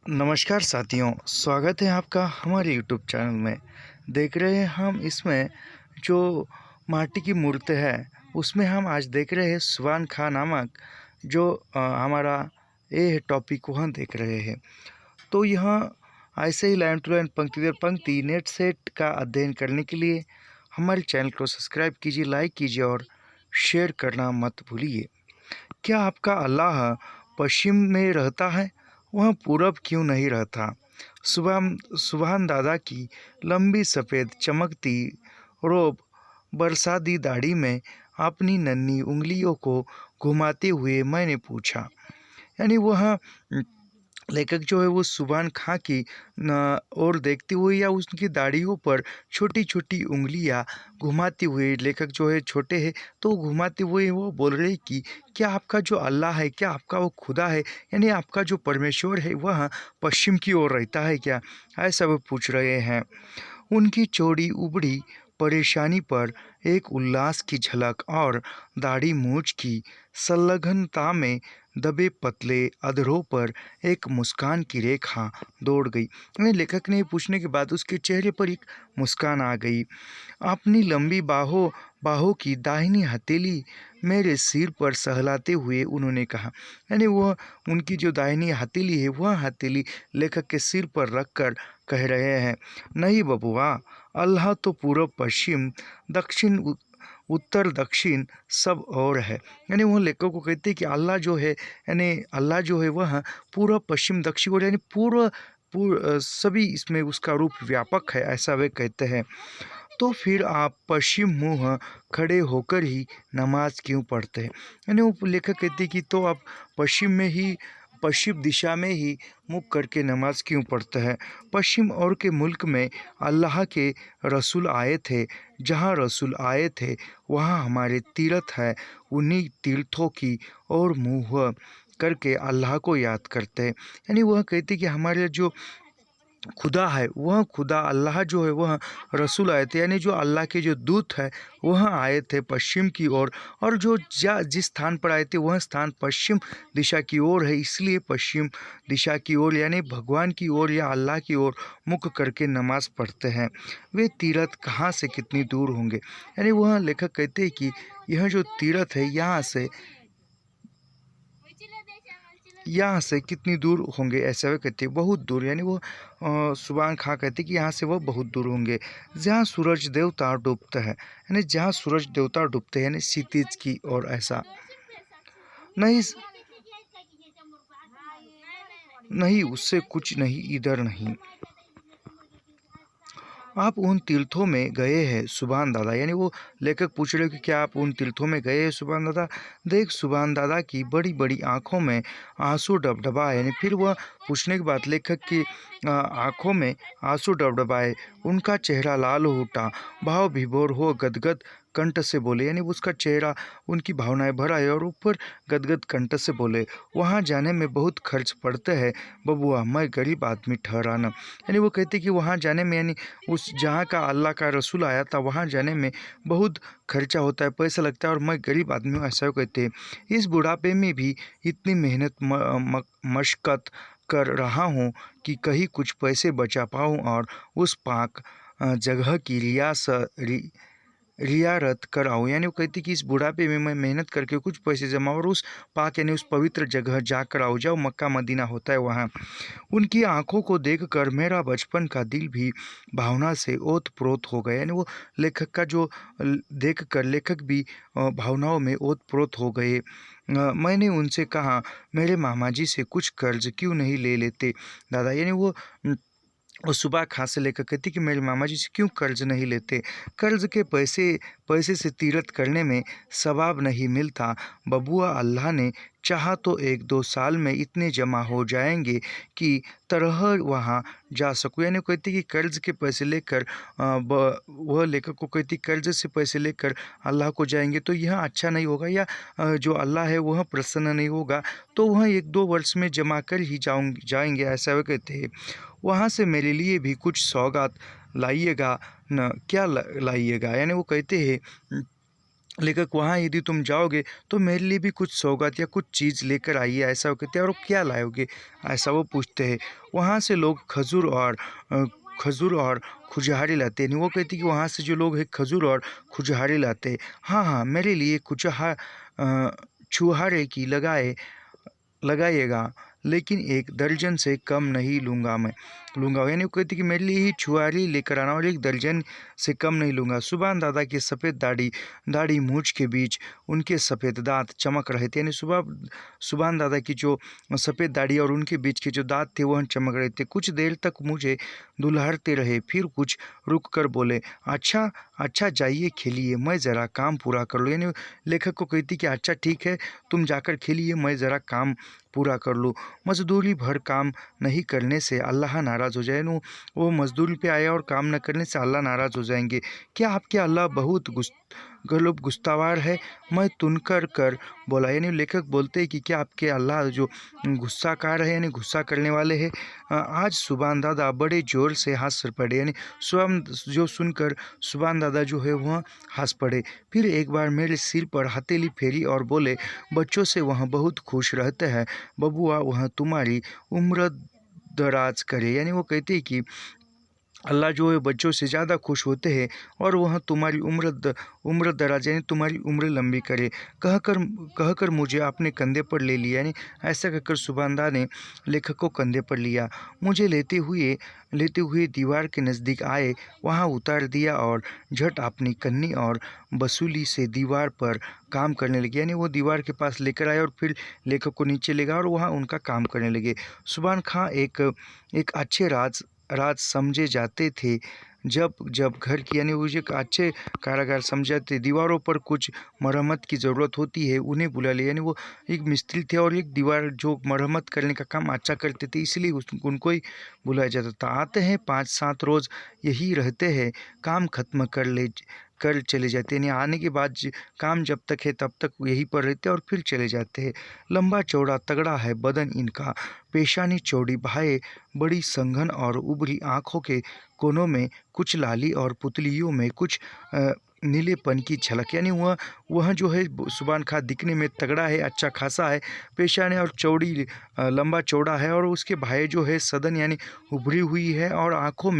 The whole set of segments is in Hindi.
नमस्कार साथियों, स्वागत है आपका हमारे यूट्यूब चैनल में। देख रहे हैं हम इसमें जो माटी की मूर्ति है, उसमें हम आज देख रहे हैं सुभान खां नामक जो हमारा ये टॉपिक वहाँ देख रहे हैं। तो यह ऐसे ही लाइन टू लाइन पंक्ति दर पंक्ति नेट सेट का अध्ययन करने के लिए हमारे चैनल को सब्सक्राइब कीजिए, लाइक कीजिए और शेयर करना मत भूलिए। क्या आपका अल्लाह पश्चिम में रहता है? वह पूरब क्यों नहीं रहता? सुभान दादा की लंबी सफ़ेद चमकती रोब बरसाती दाढ़ी में अपनी नन्ही उंगलियों को घुमाते हुए मैंने पूछा। यानी वह लेखक जो है वो सुभान खां की ओर देखते हुए या उसकी दाढ़ियों पर छोटी छोटी उंगलियां घुमाते हुए, लेखक जो है छोटे हैं तो घुमाते हुए वो बोल रहे कि क्या आपका जो अल्लाह है, क्या आपका वो खुदा है, यानी आपका जो परमेश्वर है वह पश्चिम की ओर रहता है क्या? ऐसा वो पूछ रहे हैं। उनकी चौड़ी उबड़ी परेशानी पर एक उल्लास की झलक और दाढ़ी मूंछ की संलग्नता में दबे पतले अधरों पर एक मुस्कान की रेखा दौड़ गई। लेखक ने पूछने के बाद उसके चेहरे पर एक मुस्कान आ गई। अपनी लंबी बाहों की दाहिनी हथेली मेरे सिर पर सहलाते हुए उन्होंने कहा। यानी वह उनकी जो दाहिनी हथेली है वह हथेली लेखक के सिर पर रखकर कह रहे हैं, नहीं बबुआ, अल्लाह तो पूर्व पश्चिम दक्षिण उत्तर दक्षिण सब और है। यानी वह लेखक को कहते हैं कि अल्लाह जो है, यानी अल्लाह जो है वह पूर्व पश्चिम दक्षिण और यानी पूर्व सभी इसमें उसका रूप व्यापक है, ऐसा वे कहते हैं। तो फिर आप पश्चिम मुँह खड़े होकर ही नमाज क्यों पढ़ते हैं? यानी वो लेखक कहते हैं कि तो आप पश्चिम दिशा में ही मुख करके नमाज क्यों पढ़ते हैं? पश्चिम और के मुल्क में अल्लाह के रसूल आए थे। जहाँ रसूल आए थे वहाँ हमारे तीर्थ है। उन्हीं तीर्थों की ओर मुँह करके अल्लाह को याद करते हैं। यानी वह कहते कि हमारे जो खुदा है, वह खुदा अल्लाह जो है वह रसूल आए थे, यानी जो अल्लाह के जो दूत है वह आए थे पश्चिम की ओर, और जो जिस स्थान पर आए थे वह स्थान पश्चिम दिशा की ओर है। इसलिए पश्चिम दिशा की ओर यानी भगवान की ओर या अल्लाह की ओर मुख करके नमाज पढ़ते हैं। वे तीर्थ कहाँ से कितनी दूर होंगे? यानी वह लेखक कहते हैं कि यह जो तीर्थ है यहाँ से कितनी दूर होंगे, ऐसा वे कहते हैं बहुत दूर। यानी वो सुभान खां कहते हैं कि यहाँ से वह बहुत दूर होंगे। जहाँ सूरज देवता डूबता है, यानी जहाँ सूरज देवता डूबते हैं, यानी क्षितिज की ओर। ऐसा नहीं, नहीं उससे कुछ नहीं, इधर नहीं। आप उन तीर्थों में गए हैं सुभान दादा? यानी वो लेखक पूछ रहे हो कि क्या आप उन तीर्थों में गए हैं सुभान दादा? देख, सुभान दादा की बड़ी बड़ी आंखों में आंसू डबडबाए। यानी फिर वह पूछने के बाद लेखक की आंखों में आंसू डबडबाए। उनका चेहरा लाल हो उठा, भाव विभोर हो गदगद कंठ से बोले। यानी उसका चेहरा, उनकी भावनाएं भर आए और ऊपर गदगद कंठ से बोले, वहाँ जाने में बहुत खर्च पड़ते हैं बबुआ, मैं गरीब आदमी ठहराना। यानी वो कहते कि वहाँ जाने में, यानी उस जहाँ का अल्लाह का रसूल आया था वहाँ जाने में बहुत खर्चा होता है, पैसा लगता है, और मैं गरीब आदमी हूँ, ऐसा कहते हैं। इस बुढ़ापे में भी इतनी मेहनत मशक्क़त कर रहा हूँ कि कहीं कुछ पैसे बचा पाऊँ और उस पाक जगह की रियारत कराऊँ। यानी वो कहती कि इस बुढ़ापे में मैं मेहनत करके कुछ पैसे जमा और उस पाक यानी उस पवित्र जगह जाकर आऊँ, जाओ मक्का मदीना होता है वहाँ। उनकी आंखों को देखकर मेरा बचपन का दिल भी भावना से ओत-प्रोत हो गया। यानी वो लेखक का जो देखकर लेखक भी भावनाओं में ओत-प्रोत हो गए। मैंने उनसे कहा, मेरे मामा जी से कुछ कर्ज क्यों नहीं ले लेते दादा? यानी वो सुबह खां से लेकर कहती कि मेरे मामा जी से क्यों कर्ज नहीं लेते? कर्ज के पैसे से तीरथ करने में सवाब नहीं मिलता बबुआ। अल्लाह ने चाहा तो 1-2 साल में इतने जमा हो जाएंगे कि तरह वहाँ जा सकूँ। यानी कहती कि कर्ज के पैसे लेकर वह लेखक को कहती कर्ज से पैसे लेकर अल्लाह को जाएंगे तो यह अच्छा नहीं होगा, या जो अल्लाह है वह प्रसन्न नहीं होगा, तो वह 1-2 वर्ष में जमा कर ही जाएंगे, ऐसा वे कहते हैं। वहाँ से मेरे लिए भी कुछ सौगात लाइएगा न? क्या लाइएगा? यानी वो कहते हैं लेखक वहाँ यदि तुम जाओगे तो मेरे लिए भी कुछ सौगात या कुछ चीज़ लेकर आइए, ऐसा वो कहते हैं। और वो क्या लाओगे, ऐसा वो पूछते हैं। वहाँ से लोग खजूर और खुजहारी लाते हैं। नहीं, वो कहती कि वहाँ से जो लोग हैं खजूर और खुजहारी लाते हैं। हाँ हाँ, मेरे लिए छुहारे की लगाइएगा, लेकिन 1 दर्जन से कम नहीं लूँगा। यानी वो कहती कि मेरे लिए ही छुआरी लेकर आना और 1 दर्जन से कम नहीं लूँगा। सुभान दादा की सफ़ेद दाढ़ी मूंछ के बीच उनके सफ़ेद दांत चमक रहे थे। यानी सुभान दादा की जो सफ़ेद दाढ़ी और उनके बीच के जो दांत थे वह चमक रहे थे। कुछ देर तक मुझे दुलारते रहे, फिर कुछ रुक कर बोले, अच्छा अच्छा जाइए खेलिए, मैं ज़रा काम पूरा कर लूँ। यानी लेखक को कहती कि अच्छा ठीक है, तुम जाकर खेलिए, मैं ज़रा काम पूरा कर लूँ। मजदूरी भर काम नहीं करने से अल्लाह नाराज़ हो जाए। वो मजदूरी पे आया और काम न करने से अल्लाह नाराज़ हो जाएंगे। क्या आपके अल्लाह बहुत गुस्तावार है? मैं तुनकर कर बोला। यानी लेखक बोलते हैं कि क्या आपके अल्लाह जो गुस्साकार है, यानी गुस्सा करने वाले हैं। आज सुभान दादा बड़े ज़ोर से हंस पड़े। यानी जो सुनकर सुभान दादा जो है वह हंस पड़े। फिर एक बार मेरे सिर पर हथेली फेरी और बोले, बच्चों से वह बहुत खुश रहते हैं बबुआ, वह तुम्हारी उम्र दराज करे। यानी वो कहते हैं कि अल्लाह जो है बच्चों से ज़्यादा खुश होते हैं और वह तुम्हारी उम्र दराज यानी तुम्हारी उम्र लंबी करे। कहकर मुझे अपने कंधे पर ले लिया। यानी ऐसा कहकर सुभानदा ने लेखक को कंधे पर लिया। मुझे लेते हुए दीवार के नज़दीक आए, वहाँ उतार दिया और झट अपनी कन्नी और बसूली से दीवार पर काम करने लगे। यानी वो दीवार के पास लेकर आए और फिर लेखक को नीचे ले गए और वहाँ उनका काम करने लगे। सुभान खां एक अच्छे राज समझे जाते थे। जब घर की यानी वो एक अच्छे कारागार समझे जाते थे। दीवारों पर कुछ मरम्मत की ज़रूरत होती है, उन्हें बुला लिया। यानी वो एक मिस्त्री थे और एक दीवार जो मरम्मत करने का काम अच्छा करते थे, इसलिए उनको ही बुलाया जाता था। आते हैं 5-7 रोज़ यही रहते हैं, काम खत्म कर चले जाते हैं। यानी आने के बाद काम जब तक है तब तक यहीं पर रहते हैं और फिर चले जाते हैं। लंबा चौड़ा तगड़ा है बदन इनका, पेशानी चौड़ी बाहें, बड़ी संघन और उभरी आँखों के कोनों में कुछ लाली और पुतलियों में कुछ नीलेपन की झलक। यानी वह जो है सुभान खां दिखने में तगड़ा है, अच्छा खासा है, पेशानी और लंबा चौड़ा है और उसके बाहें जो है सदन यानी उभरी हुई है और आँखों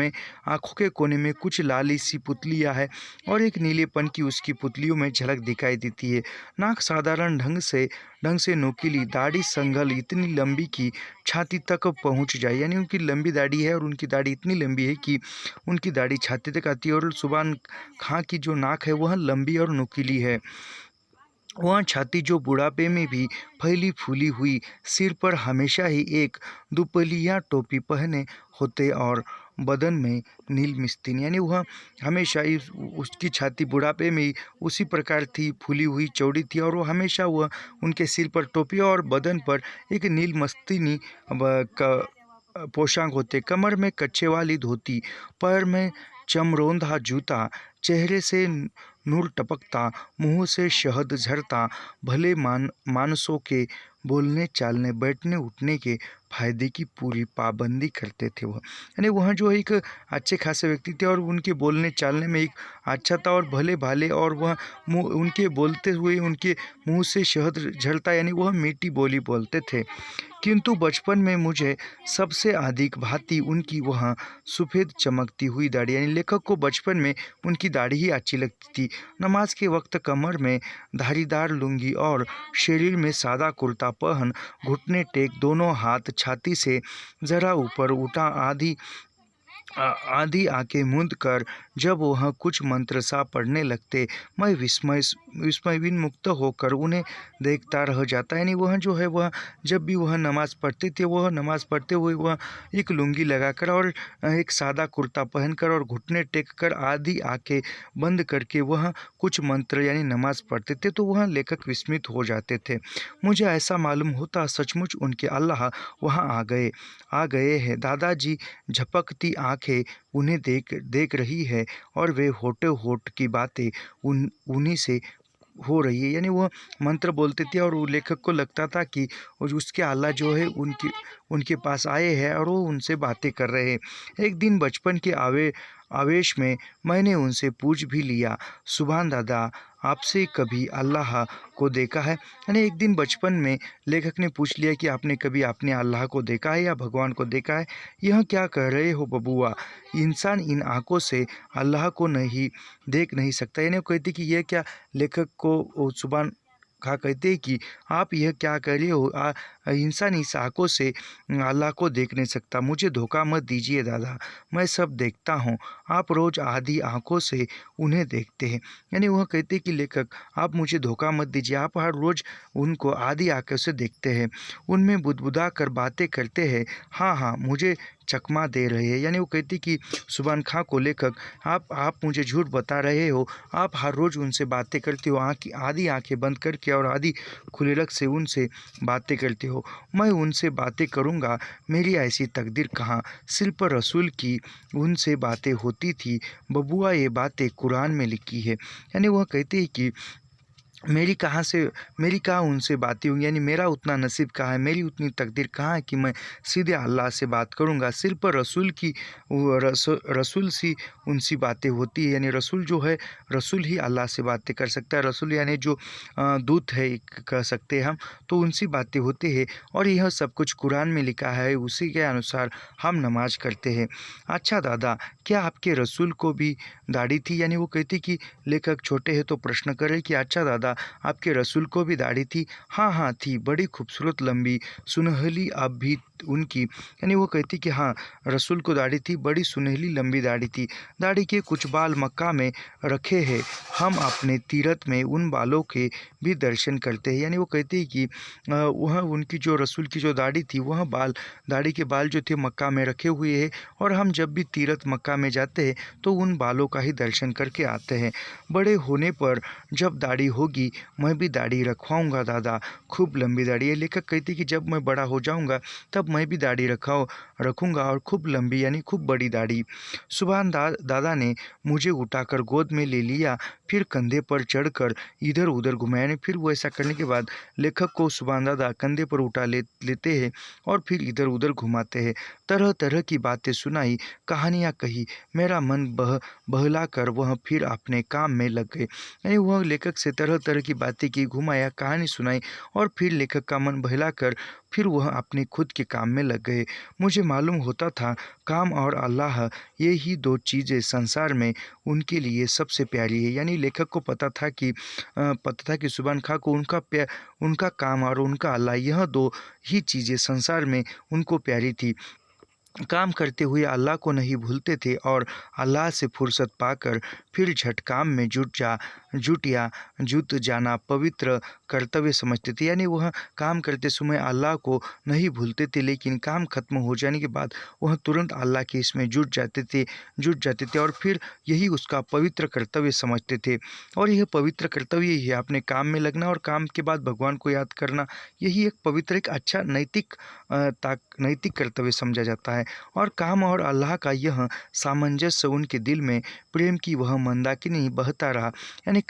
के कोने में कुछ लाली सी पुतलियाँ है और एक नीलेपन की उसकी पुतलियों में झलक दिखाई देती है। नाक साधारण ढंग से नोकीली, दाढ़ी संगल इतनी लंबी कि छाती तक पहुंच जाए। यानी उनकी लंबी दाढ़ी है और उनकी दाढ़ी इतनी लंबी है कि उनकी दाढ़ी छाती तक आती है। और सुभान खां की जो नाक है वह लंबी और नुकीली है। वह छाती जो बुढ़ापे में भी फैली फूली हुई, सिर पर हमेशा ही एक दुपहिया टोपी पहने होते और बदन में नील मिस्तीन। यानी वह हमेशा ही उसकी छाती बुढ़ापे में ही उसी प्रकार थी, फूली हुई चौड़ी थी और वो हमेशा वह उनके सिर पर टोपी और बदन पर एक नील मस्तीनी पोशाक होते। कमर में कच्छे वाली धोती, पैर में चमरौंधा जूता, चेहरे से नूर टपकता, मुंह से शहद झरता। भले मानसों के बोलने चालने बैठने उठने के फायदे की पूरी पाबंदी करते थे वह। यानी वह जो एक अच्छे खासे व्यक्ति थे और उनके बोलने चालने में एक अच्छा था और भले भाले, और वह उनके बोलते हुए उनके मुंह से शहद झरता, यानी वह मीठी बोली बोलते थे। किंतु बचपन में मुझे सबसे अधिक भाती उनकी वह सफ़ेद चमकती हुई दाढ़ी। यानी लेखक को बचपन में उनकी दाढ़ी ही अच्छी लगती थी। नमाज के वक्त कमर में धारीदार लुंगी और शरीर में सादा कुर्ता पहन, घुटने टेक, दोनों हाथ छाती से ज़रा ऊपर उठा, आधी आंखें मूंद कर जब वह कुछ मंत्र सा पढ़ने लगते, मैं विस्मय मुक्त होकर उन्हें देखता रह जाता। यानी वह जो है वह जब भी वह नमाज़ पढ़ते थे, वह नमाज़ पढ़ते हुए वह एक लुंगी लगाकर और एक सादा कुर्ता पहनकर और घुटने टेक कर आधी आंखें बंद करके वह कुछ मंत्र यानी नमाज़ पढ़ते थे, तो वह लेखक विस्मित हो जाते थे। मुझे ऐसा मालूम होता सचमुच उनके अल्लाह वहाँ आ गए हैं। दादाजी झपकती आंखें उन्हें देख रही है और वे होठ की बातें उन्हीं से हो रही है। यानी वह मंत्र बोलते थे और वो लेखक को लगता था कि उसके अल्लाह जो है उनके पास आए हैं और वो उनसे बातें कर रहे हैं। एक दिन बचपन के आवेश में मैंने उनसे पूछ भी लिया, सुभान दादा, आपसे कभी अल्लाह को देखा है? यानी एक दिन बचपन में लेखक ने पूछ लिया कि आपने कभी अपने अल्लाह को देखा है या भगवान को देखा है? यह क्या कह रहे हो बबुआ? इंसान इन आँखों से अल्लाह को नहीं देख नहीं सकता। यानी वो कहती कि यह क्या, लेखक को वो सुभान खां कहते हैं कि आप यह क्या कह रहे हो? इंसान इस आँखों से अल्लाह को देख नहीं सकता। मुझे धोखा मत दीजिए दादा, मैं सब देखता हूँ। आप रोज़ आधी आँखों से उन्हें देखते हैं। यानी वह कहते हैं कि लेखक, आप मुझे धोखा मत दीजिए, आप हर रोज़ उनको आधी आँखों से देखते हैं, उनमें बुदबुदा कर बातें करते हैं। हाँ हाँ, मुझे चकमा दे रहे हैं। यानी वो कहती कि सुभान खां को लेखक, आप मुझे झूठ बता रहे हो, आप हर रोज़ उनसे बातें करते हो, आधी आंखें बंद करके और आधी खुले रख से उनसे बातें करते हो। मैं उनसे बातें करूँगा, मेरी ऐसी तकदीर कहाँ, सिर्फ रसूल की उनसे बातें होती थी बबुआ, ये बातें कुरान में लिखी है। यानी वह कहते हैं कि मेरी कहाँ उनसे बातें होंगी, यानी मेरा उतना नसीब कहाँ है, मेरी उतनी तकदीर कहाँ है कि मैं सीधे अल्लाह से बात करूँगा। सिर्फ रसूल की रसूल सी उनसी बातें होती है। यानी रसूल जो है, रसूल ही अल्लाह से बातें कर सकता है। रसूल यानी जो दूत है एक कह सकते हैं हम, तो उनसी बातें होती है और यह सब कुछ कुरान में लिखा है, उसी के अनुसार हम नमाज करते हैं। अच्छा दादा, क्या आपके रसूल को भी दाढ़ी थी? यानी वो कहती कि लेखक छोटे हैं तो प्रश्न करे कि अच्छा दादा, आपके रसूल को भी दाढ़ी थी? हाँ हाँ थी, बड़ी खूबसूरत लंबी सुनहली अब भी उनकी। यानी वो कहती कि हाँ, रसूल को दाढ़ी थी, बड़ी सुनहली लंबी दाढ़ी थी। दाढ़ी के कुछ बाल मक्का में रखे हैं, हम अपने तीरथ में उन बालों के भी दर्शन करते हैं। यानी वो कहती है कि वह उनकी जो रसूल की जो दाढ़ी थी, वह दाढ़ी के बाल जो थे मक्का में रखे हुए हैं और हम जब भी तीरथ मक्का में जाते हैं तो उन बालों का ही दर्शन करके आते हैं। बड़े होने पर जब दाढ़ी होगी मैं भी दाढ़ी रखवाऊँगा दादा, खूब लंबी दाढ़ी। ये लेखक कहती कि जब मैं बड़ा हो जाऊँगा तब मैं भी दाढ़ी रखूँगा और खूब लंबी यानी खूब बड़ी दाढ़ी। सुभान दादा ने मुझे उठाकर गोद में ले लिया, फिर कंधे पर चढ़कर इधर उधर घुमाया। फिर वो ऐसा करने के बाद लेखक को सुभान दादा कंधे पर उठा लेते हैं और फिर इधर उधर घुमाते हैं। तरह तरह की बातें सुनाई, कहानियाँ कही, मेरा मन बहला कर वह फिर अपने काम में लग गए। यानी वह लेखक से तरह तरह की बातें की, घुमाया, कहानी सुनाई और फिर लेखक का मन बहला कर फिर वह अपने खुद के काम में लग गए। मुझे मालूम होता था काम और अल्लाह, ये ही दो चीज़ें संसार में उनके लिए सबसे प्यारी है। यानी लेखक को पता था कि सुभान खां को उनका काम और उनका अल्लाह, यह दो ही चीज़ें संसार में उनको प्यारी थी। काम करते हुए अल्लाह को नहीं भूलते थे और अल्लाह से फुर्सत पाकर फिर झट काम में जुट जाना पवित्र कर्तव्य समझते थे। यानी वह काम करते समय अल्लाह को नहीं भूलते थे, लेकिन काम खत्म हो जाने के बाद वह तुरंत अल्लाह के इसमें जुट जाते थे और फिर यही उसका पवित्र कर्तव्य समझते थे। और यह पवित्र कर्तव्य ही है अपने काम में लगना और काम के बाद भगवान को याद करना। यही एक पवित्र, एक अच्छा नैतिक कर्तव्य समझा जाता है। और काम और अल्लाह का यह सामंजस्य उनके दिल में प्रेम की वह मंदाकिनी बहता रहा। यानी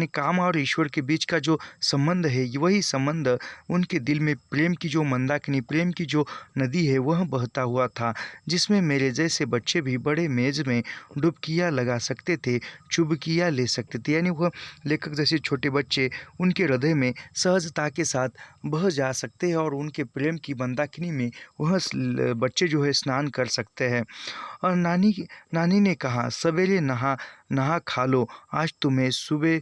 काम और ईश्वर के बीच का जो संबंध है, वही संबंध उनके दिल में प्रेम की जो मंदाकिनी, प्रेम की जो नदी है, वह बहता हुआ था, जिसमें मेरे जैसे बच्चे भी बड़े मेज में डुबकियाँ लगा सकते थे, चुबकियाँ ले सकते थे। यानी वह लेखक जैसे छोटे बच्चे उनके हृदय में सहजता के साथ बह जा सकते हैं और उनके प्रेम की मंदाकिनी में वह बच्चे जो है स्नान कर सकते हैं। और नानी ने कहा, सवेरे नहा खा लो, आज तुम्हें सुबह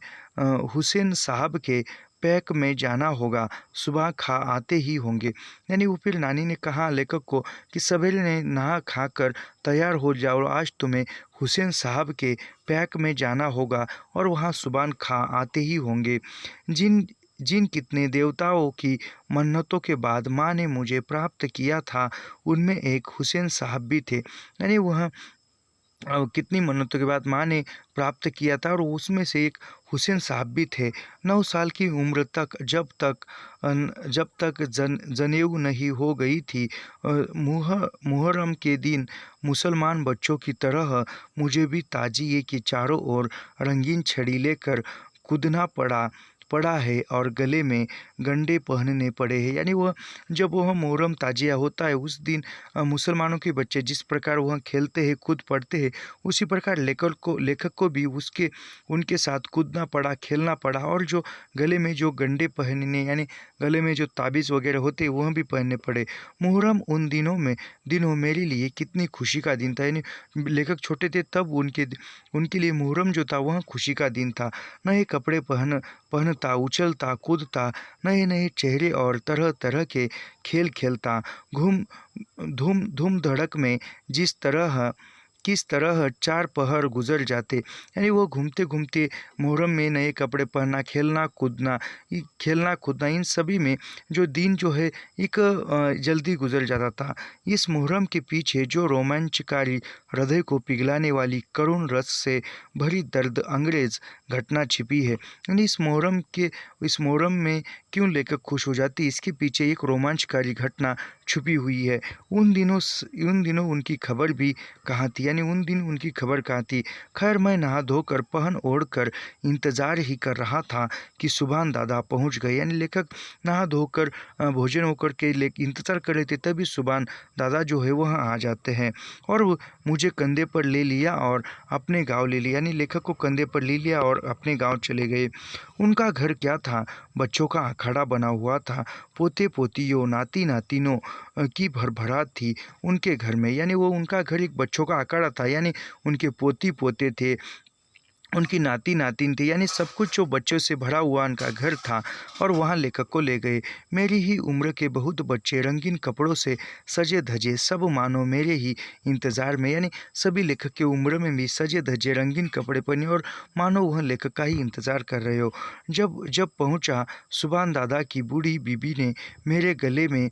हुसैन साहब के पैक में जाना होगा, सुबह खा आते ही होंगे। यानी वो फिर नानी ने कहा लेखक को कि सवेरे ने नहा खा कर तैयार हो जाओ, आज तुम्हें हुसैन साहब के पैक में जाना होगा और वहाँ सुबह खा आते ही होंगे। जिन कितने देवताओं की मन्नतों के बाद माँ ने मुझे प्राप्त किया था, उनमें एक हुसैन साहब भी थे। यानी वह कितनी मन्नतों के बाद माँ ने प्राप्त किया था और उसमें से एक हुसैन साहब भी थे। 9 साल की उम्र तक जब तक जनेऊ नहीं हो गई थी, मुहर्रम के दिन मुसलमान बच्चों की तरह मुझे भी ताजिए की चारों ओर रंगीन छड़ी लेकर कूदना पड़ा। पड़ा है और गले में गंडे पहनने पड़े हैं। यानी वह जब वह मुहर्रम ताजिया होता है उस दिन मुसलमानों के बच्चे जिस प्रकार वह खेलते हैं, कूद पड़ते हैं, उसी प्रकार लेखक को भी उनके साथ कूदना पड़ा, खेलना पड़ा। और जो गले में जो गंडे पहनने यानी गले में जो ताबीज़ वगैरह होते हैं वह भी पहनने पड़े। मुहर्रम उन दिनों मेरे लिए कितनी खुशी का दिन था। यानी लेखक छोटे थे तब उनके लिए मुहर्रम जो था वह खुशी का दिन था। नए कपड़े पहनता, उछलता कूदता, नए नए चेहरे और तरह तरह के खेल खेलता, धूम धड़क में किस तरह 4 पहर गुजर जाते। यानी वो घूमते घूमते मुहर्रम में नए कपड़े पहनना, खेलना कूदना इन सभी में जो दिन जो है एक जल्दी गुजर जाता था। इस मुहर्रम के पीछे जो रोमांचकारी, हृदय को पिघलाने वाली, करुण रस से भरी दर्द अंग्रेज घटना छिपी है। यानी इस मुहर्रम में क्यों लेखक खुश हो जाती, इसके पीछे एक रोमांचकारी घटना छुपी हुई है। उन दिनों उनकी खबर भी कहाँ थी। यानी उन दिन उनकी खबर कहाँ थी। खैर मैं नहा धोकर पहन ओढ़ कर इंतज़ार ही कर रहा था कि सुभान दादा पहुँच गए। यानी लेखक नहा धोकर भोजन होकर के इंतज़ार कर रहे थे, तभी सुभान दादा जो है वह आ जाते हैं और मुझे कंधे पर ले लिया और अपने गांव ले लिया। यानी लेखक को कंधे पर ले लिया और अपने गांव चले गए। उनका घर क्या था, बच्चों का अखाड़ा बना हुआ था। पोते पोतियों, नाती नातिनों की भरभराट थी उनके घर में। यानी वो उनका घर एक बच्चों का अखाड़ा था। यानी उनके पोती पोते थे, उनकी नाती नातिन थी। यानी सब कुछ जो बच्चों से भरा हुआ उनका घर था और वहाँ लेखक को ले गए। मेरी ही उम्र के बहुत बच्चे रंगीन कपड़ों से सजे धजे, सब मानो मेरे ही इंतज़ार में। यानी सभी लेखक की उम्र में भी सजे धजे रंगीन कपड़े पहने और मानो वह लेखक का ही इंतज़ार कर रहे हो। जब पहुँचा, सुभान दादा की बूढ़ी बीबी ने मेरे गले में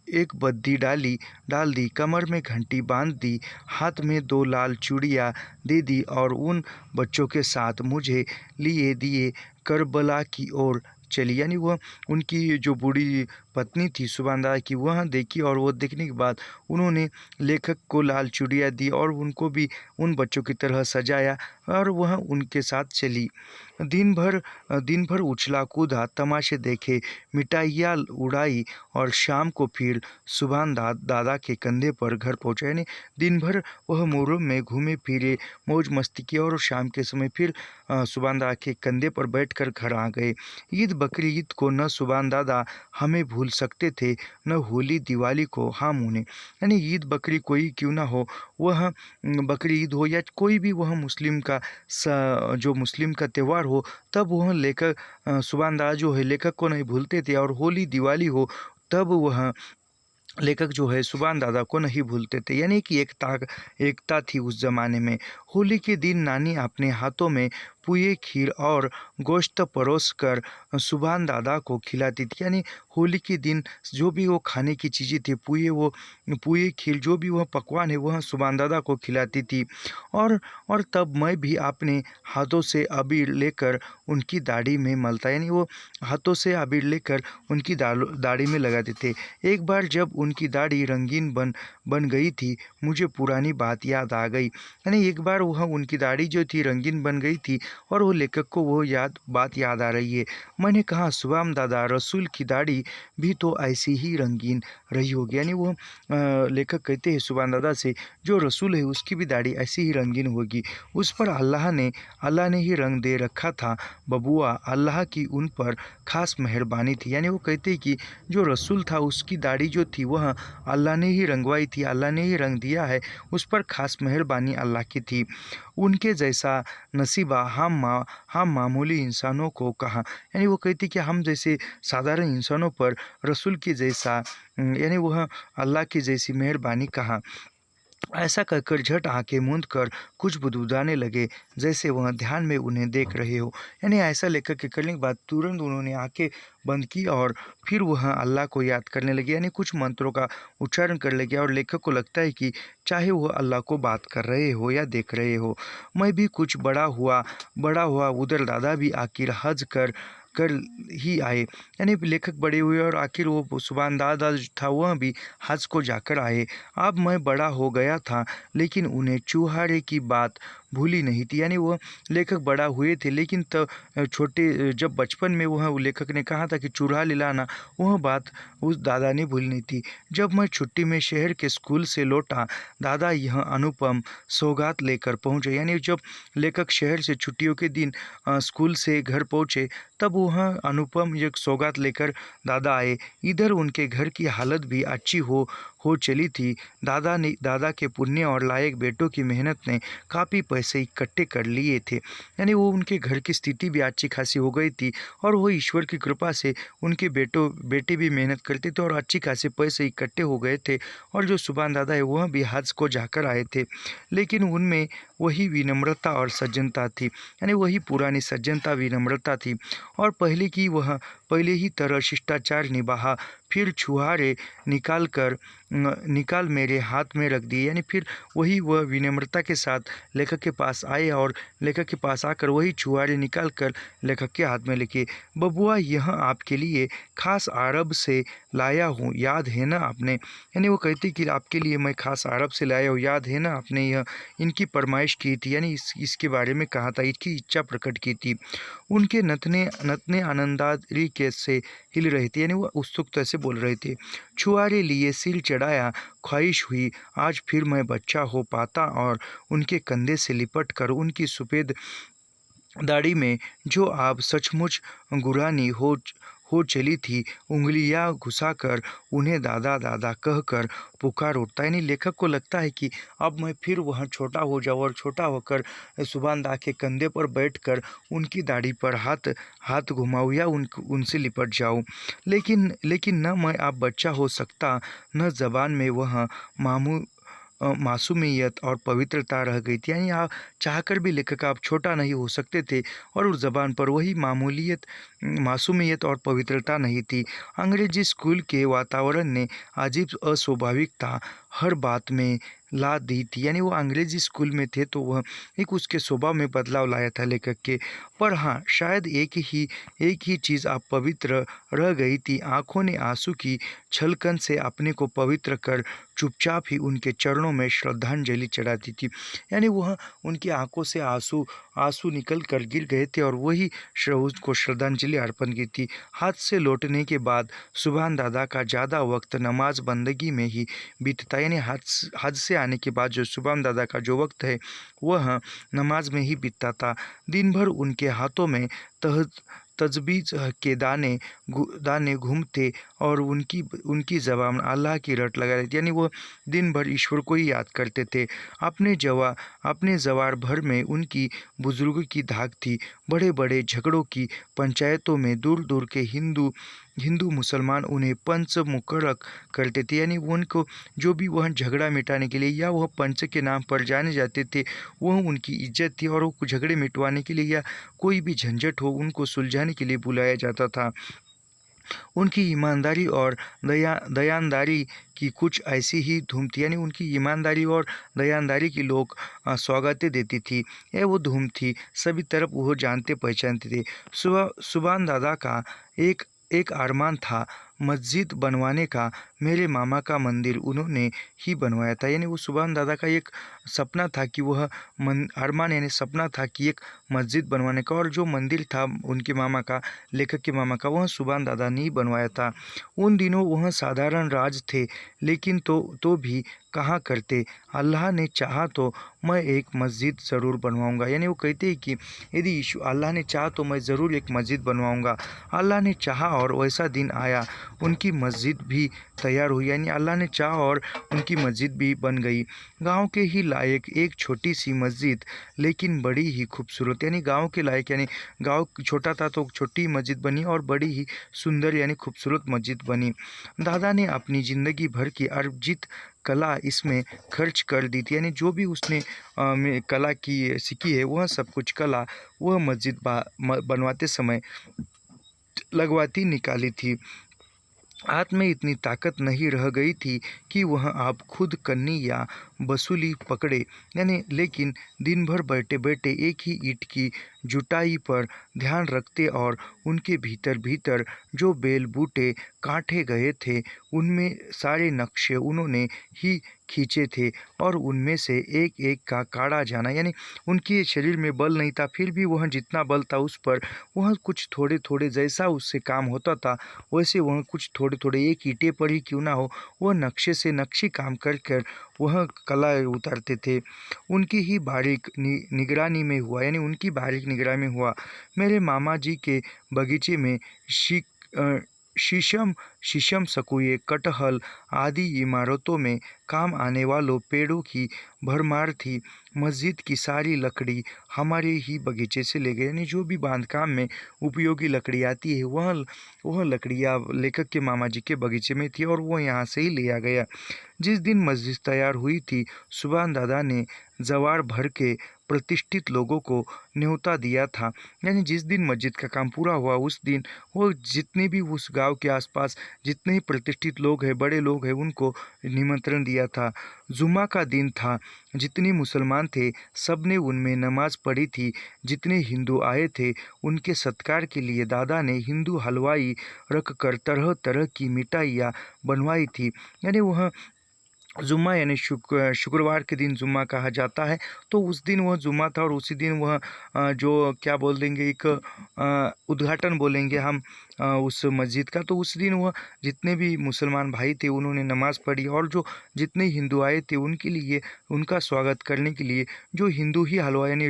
एक बद्दी डाल दी, कमर में घंटी बांध दी, हाथ में 2 लाल चूड़ियाँ दे दी और उन बच्चों के साथ मुझे लिए दिए करबला की ओर चली। यानी वह उनकी जो बूढ़ी पत्नी थी सुभान दादा की, वह देखी और वो देखने के बाद उन्होंने लेखक को लाल चूड़ियाँ दी और उनको भी उन बच्चों की तरह सजाया और वह उनके साथ चली। दिन भर उछला कूदा, तमाशे देखे, मिठाइयाँ उड़ाई और शाम को फिर सुभान दादा के कंधे पर घर पहुँचा। यानी दिन भर वह मुहर्रम में घूमे फिरे, मौज मस्ती की और शाम के समय फिर सुभान दादा के कंधे पर बैठकर घर आ गए। ईद बकरी ईद को न सुभान दादा हमें भूल सकते थे, न होली दिवाली को हम उन्हें। यानी ईद बकरी कोई क्यों ना हो, वह बकरी ईद हो या कोई भी वह जो मुस्लिम का त्यौहार हो, तब वह सुभान दादा जो है लेखक को नहीं भूलते थे। और होली दिवाली हो तब वह लेखक जो है सुभान दादा को नहीं भूलते थे। यानी कि एकता थी उस ज़माने में। होली के दिन नानी अपने हाथों में पुए, खीर और गोश्त परोस कर सुभान दादा को खिलाती थी। यानी होली के दिन जो भी वो खाने की चीज़ें थी, पुए खीर जो भी वह पकवान है वह सुभान दादा को खिलाती थी। और तब मैं भी अपने हाथों से अबीर लेकर उनकी दाढ़ी में मलता। यानी वो हाथों से अबीर लेकर उनकी दाढ़ी में लगाते थे। एक बार जब उनकी दाढ़ी रंगीन बन गई थी, मुझे पुरानी बात याद आ गई। यानी एक बार वह उनकी दाढ़ी जो थी रंगीन बन गई थी और वो लेखक को वो बात याद आ रही है। मैंने कहा, सुभान दादा, रसूल की दाढ़ी भी तो ऐसी ही रंगीन रही होगी। यानी वो लेखक कहते हैं सुभान दादा से, जो रसूल है उसकी भी दाढ़ी ऐसी ही रंगीन होगी। उस पर अल्लाह ने ही रंग दे रखा था बबुआ, अल्लाह की उन पर खास मेहरबानी थी। यानी वो कहते हैं कि जो रसूल था उसकी दाढ़ी जो थी वह अल्लाह ने ही रंगवाई थी, अल्लाह ने ही रंग दिया है, उस पर खास मेहरबानी अल्लाह की थी। उनके जैसा नसीबा हम मामूली इंसानों को कहाँ। यानी वो कहती कि हम जैसे साधारण इंसानों पर रसूल की जैसा यानी वह अल्लाह की जैसी मेहरबानी कहाँ। ऐसा कहकर झट आंखें मूंद कर कुछ बुदबुदाने लगे, जैसे वह ध्यान में उन्हें देख रहे हो। यानी ऐसा लेखक के करने के बाद तुरंत उन्होंने आंखें बंद की और फिर वह अल्लाह को याद करने लगे। यानी कुछ मंत्रों का उच्चारण कर लगे और लेखक को लगता है कि चाहे वह अल्लाह को बात कर रहे हो या देख रहे हो। मैं भी कुछ बड़ा हुआ उधर दादा भी आखिर हज कर ही आए। यानी लेखक बड़े हुए और आखिर वो सुभान दादा जो था वह भी हज को जाकर आए। अब मैं बड़ा हो गया था, लेकिन उन्हें चूहारे की बात भूली नहीं थी। यानी वह लेखक बड़ा हुए थे, लेकिन छोटे जब बचपन में वह लेखक ने कहा था कि चूल्हा ले लाना, वह बात उस दादा ने भूली नहीं थी। जब मैं छुट्टी में शहर के स्कूल से लौटा, दादा यह अनुपम सौगात लेकर पहुँचे। यानी जब लेखक शहर से छुट्टियों के दिन स्कूल से घर पहुँचे, तब वह अनुपम एक सौगात लेकर दादा आए। इधर उनके घर की हालत भी अच्छी हो चली थी। दादा के पुण्य और लायक बेटों की मेहनत ने काफ़ी पैसे इकट्ठे कर लिए थे। यानी वो उनके घर की स्थिति भी अच्छी खासी हो गई थी, और वो ईश्वर की कृपा से उनके बेटे भी मेहनत करते थे और अच्छी खासी पैसे इकट्ठे हो गए थे। और जो सुभान दादा है वह भी हज को जाकर आए थे, लेकिन उनमें वही विनम्रता और सज्जनता थी। यानी वही पुरानी सज्जनता विनम्रता थी, और पहले ही तरह शिष्टाचार निभाा। फिर छुहारे निकाल मेरे हाथ में रख दिए। यानी फिर वह विनम्रता के साथ लेखक के पास आए, और लेखक के पास आकर वही छुहारे निकाल कर लेखक के हाथ में लेके, बबुआ यह आपके लिए खास अरब से लाया हूँ, याद है ना आपने। यानी वो कहती कि आपके लिए मैं खास अरब से लाया हूँ, याद है ना आपने यह इनकी फरमाइश की थी। यानी इसके बारे में कहा था, इसकी इच्छा प्रकट की थी। उनके नतने आनंदारी के से हिल रहे थे। यानी वो उत्सुकता से बोल रहे थे। छुआरे लिए सिर चढ़ाया, ख्वाहिश हुई आज फिर मैं बच्चा हो पाता और उनके कंधे से लिपट कर उनकी सफ़ेद दाढ़ी में जो आप सचमुच गुरानी हो चली थी, उंगलियां घुसाकर उन्हें दादा दादा कहकर पुकार उठता। यानी लेखक को लगता है कि अब मैं फिर वहाँ छोटा हो जाऊँ और छोटा होकर सुभान दा के कंधे पर बैठकर उनकी दाढ़ी पर हाथ घुमाऊँ या उनसे लिपट जाऊँ। लेकिन न मैं अब बच्चा हो सकता, न ज़बान में वह मासूमियत और पवित्रता रह गई थी। यानी आप चाहकर भी लेखक आप छोटा नहीं हो सकते थे, और उस ज़बान पर वही मासूमियत और पवित्रता नहीं थी। अंग्रेजी स्कूल के वातावरण ने अजीब अस्वाभाविकता हर बात में ला दी थी। यानी वो अंग्रेजी स्कूल में थे, तो वह एक उसके स्वभाव में बदलाव लाया था लेखक के। पर हाँ, शायद एक ही चीज़ आप पवित्र रह गई थी। आँखों ने आंसू की छलकन से अपने को पवित्र कर चुपचाप ही उनके चरणों में श्रद्धांजलि चढ़ाती थी। यानी वह उनकी आंखों से आंसू निकल कर गिर गए थे, और वही उसको श्रद्धांजलि अर्पण की थी। हाथ से लौटने के बाद सुभान दादा का ज़्यादा वक्त नमाज बंदगी में ही बीतता। यानी हज से आने के बाद जो सुभान दादा का जो वक्त है वह नमाज में ही बीतता था। दिन भर उनके हाथों में तजबीज के दाने घूमते, और उनकी ज़बान अल्लाह की रट लगा रहती। यानी वो दिन भर ईश्वर को ही याद करते थे। अपने जवार भर में उनकी बुजुर्गों की धाक थी। बड़े बड़े झगड़ों की पंचायतों में दूर दूर के हिंदू मुसलमान उन्हें पंच मुकर्रर करते थे। यानी उनको जो भी वह झगड़ा मिटाने के लिए या वह पंच के नाम पर जाने जाते थे, वह उनकी इज्जत थी, और वो झगड़े मिटवाने के लिए या कोई भी झंझट हो उनको सुलझाने के लिए बुलाया जाता था। उनकी ईमानदारी और दयानदारी की कुछ ऐसी ही धूम थी। यानी उनकी ईमानदारी और दयानदारी की लोग सौगातें देती थी। यह वो धूम थी, सभी तरफ वो जानते पहचानते थे। सुभान दादा का एक अरमान था, मस्जिद बनवाने का। मेरे मामा का मंदिर उन्होंने ही बनवाया था। यानी वो सुभान दादा का एक सपना था कि वह अरमान यानी सपना था कि एक मस्जिद बनवाने का, और जो मंदिर था उनके मामा का, लेखक के मामा का, वह सुभान दादा ने ही बनवाया था। उन दिनों वह साधारण राज थे, लेकिन तो भी कहाँ करते। अल्लाह ने चाहा तो मैं एक मस्जिद ज़रूर बनवाऊंगा। यानी वो कहते हैं कि यदि अल्लाह ने चाहा तो मैं ज़रूर एक मस्जिद बनवाऊंगा। अल्लाह ने चाहा और वैसा दिन आया, उनकी मस्जिद भी तैयार हुई। यानी अल्लाह ने चाहा और उनकी मस्जिद भी बन गई। गांव के ही लायक एक छोटी सी मस्जिद, लेकिन बड़ी ही खूबसूरत। यानी गांव के लायक, यानी गांव छोटा था तो छोटी मस्जिद बनी, और बड़ी ही सुंदर यानी खूबसूरत मस्जिद बनी। दादा ने अपनी ज़िंदगी भर की अर्जित कला इसमें खर्च कर दी थी। यानी जो भी उसने कला की सीखी है, वह सब कुछ कला वह मस्जिद बनवाते समय लगवाती निकाली थी। हाथ में इतनी ताकत नहीं रह गई थी कि वह आप खुद कन्नी या बसूली पकड़े। यानी लेकिन दिन भर बैठे बैठे एक ही ईंट की जुटाई पर ध्यान रखते, और उनके भीतर जो बेल बूटे काटे गए थे उनमें सारे नक्शे उन्होंने ही खींचे थे और उनमें से एक एक का काढ़ा जाना, यानी उनके शरीर में बल नहीं था, फिर भी वह जितना बल था उस पर वह कुछ थोड़े थोड़े जैसा उससे काम होता था वैसे वह कुछ थोड़े थोड़े एक ईंटे पर ही क्यों ना हो वह नक्शे से नक्शी काम कर कर वह कला उतारते थे। उनकी ही बारीक निगरानी में हुआ, यानी उनकी बारीक निगरानी में हुआ। मेरे मामा जी के बगीचे में शी शीशम शीशम सकुए कटहल आदि इमारतों में काम आने वालों पेड़ों की भरमार थी। मस्जिद की सारी लकड़ी हमारे ही बगीचे से ले गए, यानी जो भी बांधकाम में उपयोगी लकड़ी आती है वह लकड़ियाँ लेखक के मामा जी के बगीचे में थी और वो यहाँ से ही लिया गया। जिस दिन मस्जिद तैयार हुई थी सुभान दादा ने जवार भर के प्रतिष्ठित लोगों को न्योता दिया था, यानी जिस दिन मस्जिद का काम पूरा हुआ उस दिन वो जितने भी उस गांव के आसपास जितने ही प्रतिष्ठित लोग हैं बड़े लोग हैं उनको निमंत्रण दिया था। जुम्मा का दिन था, जितने मुसलमान थे सब ने उनमें नमाज पढ़ी थी। जितने हिंदू आए थे उनके सत्कार के लिए दादा ने हिंदू हलवाई रख कर तरह तरह की मिठाइयाँ बनवाई थी, यानी वह जुम्मा यानी शुक्रवार के दिन जुम्मा कहा जाता है, तो उस दिन वह जुम्मा था और उसी दिन वह जो क्या बोल देंगे एक उद्घाटन बोलेंगे हम उस मस्जिद का, तो उस दिन वह जितने भी मुसलमान भाई थे उन्होंने नमाज़ पढ़ी और जो जितने हिंदू आए थे उनके लिए उनका स्वागत करने के लिए जो हिंदू ही हलवा यानी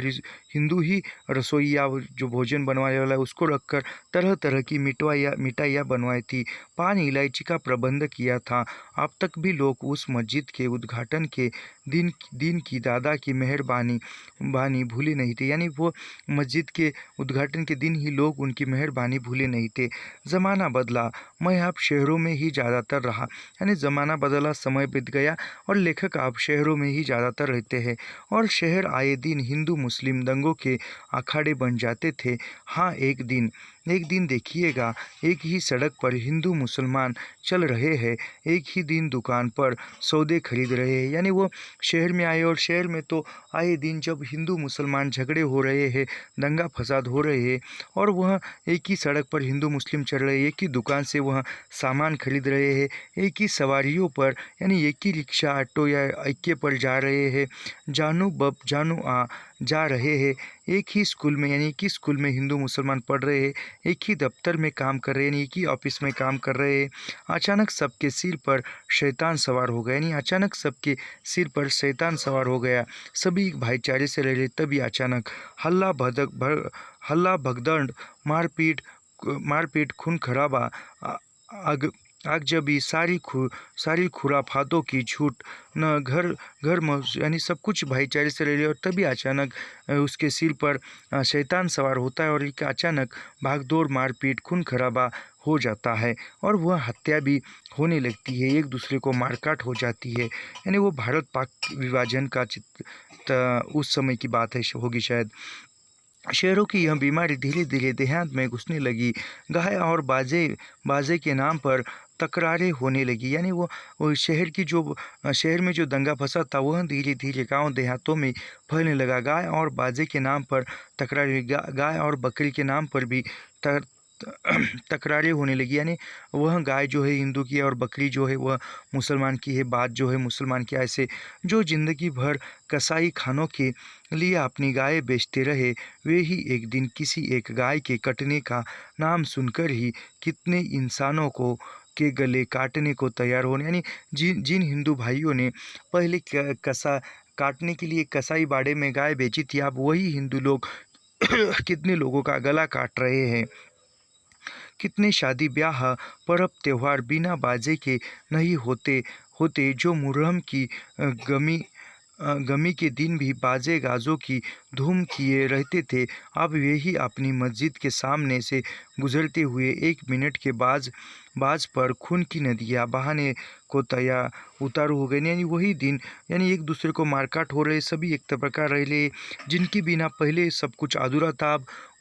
हिंदू ही रसोईया जो भोजन बनवाने वाला है उसको रखकर तरह तरह की मिठाइयाँ बनवाई थी। पान इलायची का प्रबंध किया था। अब तक भी लोग उस मस्जिद के उद्घाटन के दिन की दादा की मेहरबानी भूले नहीं थे, यानी वो मस्जिद के उद्घाटन के दिन ही लोग उनकी मेहरबानी भूले नहीं थे। ज़माना बदला, मैं अब शहरों में ही ज़्यादातर रहा, यानी ज़माना बदला, समय बीत गया और लेखक अब शहरों में ही ज़्यादातर रहते हैं और शहर आए दिन हिंदू मुस्लिम दंगों के अखाड़े बन जाते थे। हाँ, एक दिन देखिएगा, एक ही सड़क पर हिंदू मुसलमान चल रहे हैं, एक ही दिन दुकान पर सौदे खरीद रहे हैं, यानी वो शहर में आए और शहर में तो आए दिन जब हिंदू मुसलमान झगड़े हो रहे हैं, दंगा फसाद हो रहे हैं और वह एक ही सड़क पर हिंदू मुस्लिम चल रहे हैं, एक ही दुकान से वह सामान खरीद रहे हैं, एक ही सवारियों पर यानी एक ही रिक्शा ऑटो या इक्के पर जा रहे हैं, जानू बब जानू आ जा रहे हैं, एक ही स्कूल में यानी एक ही स्कूल में हिंदू मुसलमान पढ़ रहे हैं, एक ही दफ्तर में काम कर रहे हैं, यानी एक ही ऑफिस में काम कर रहे हैं। अचानक सबके सिर पर शैतान सवार हो गया, यानी अचानक सबके सिर पर शैतान सवार हो गया। सभी भाईचारे से रह रहे तभी अचानक हल्ला भगदड़ मारपीट खून खराबा आगजबी सारी खुराफातों की झूठ न घर यानी सब कुछ भाईचारे से रह रहे और तभी अचानक उसके सिर पर शैतान सवार होता है और एक अचानक भागदौड़ मारपीट खून खराबा हो जाता है और वह हत्या भी होने लगती है, एक दूसरे को मारकाट हो जाती है, यानी वो भारत पाक विभाजन का उस समय की बात है होगी शायद। शेरों की यह बीमारी धीरे धीरे देहात में घुसने लगी। गाय और बाजे के नाम पर तकरारें होने लगी, यानी वो शहर में जो दंगा फसाद था वह धीरे धीरे गांव देहातों में फैलने लगा। गाय और बाजे के नाम पर तकरारें, गाय और बकरी के नाम पर भी तकरारें होने लगी, यानी वह गाय जो है हिंदू की है और बकरी जो है वह मुसलमान की है, बाज जो है मुसलमान की। ऐसे जो जिंदगी भर कसाई खानों के लिए अपनी गाय बेचते रहे वे ही एक दिन किसी एक गाय के कटने का नाम सुनकर ही कितने इंसानों को के गले काटने को तैयार होने, यानी जिन हिंदू भाइयों ने पहले कसा काटने के लिए कसाई बाड़े में गाय बेची थी, अब वही हिंदू लोग कितने लोगों का गला काट रहे हैं। कितने शादी ब्याह पर्व त्यौहार बिना बाजे के नहीं होते जो मुहर्रम की गमी के दिन भी बाजे गाजों की धूम किए रहते थे, अब वे ही अपनी मस्जिद के सामने से गुजरते हुए 1 मिनट के बाज पर खून की नदियाँ बहाने को तैयार उतारू हो गए, यानी वही दिन यानी एक दूसरे को मारकाट हो रहे, सभी एक प्रकार रहे जिनकी बिना पहले सब कुछ अधूरा था,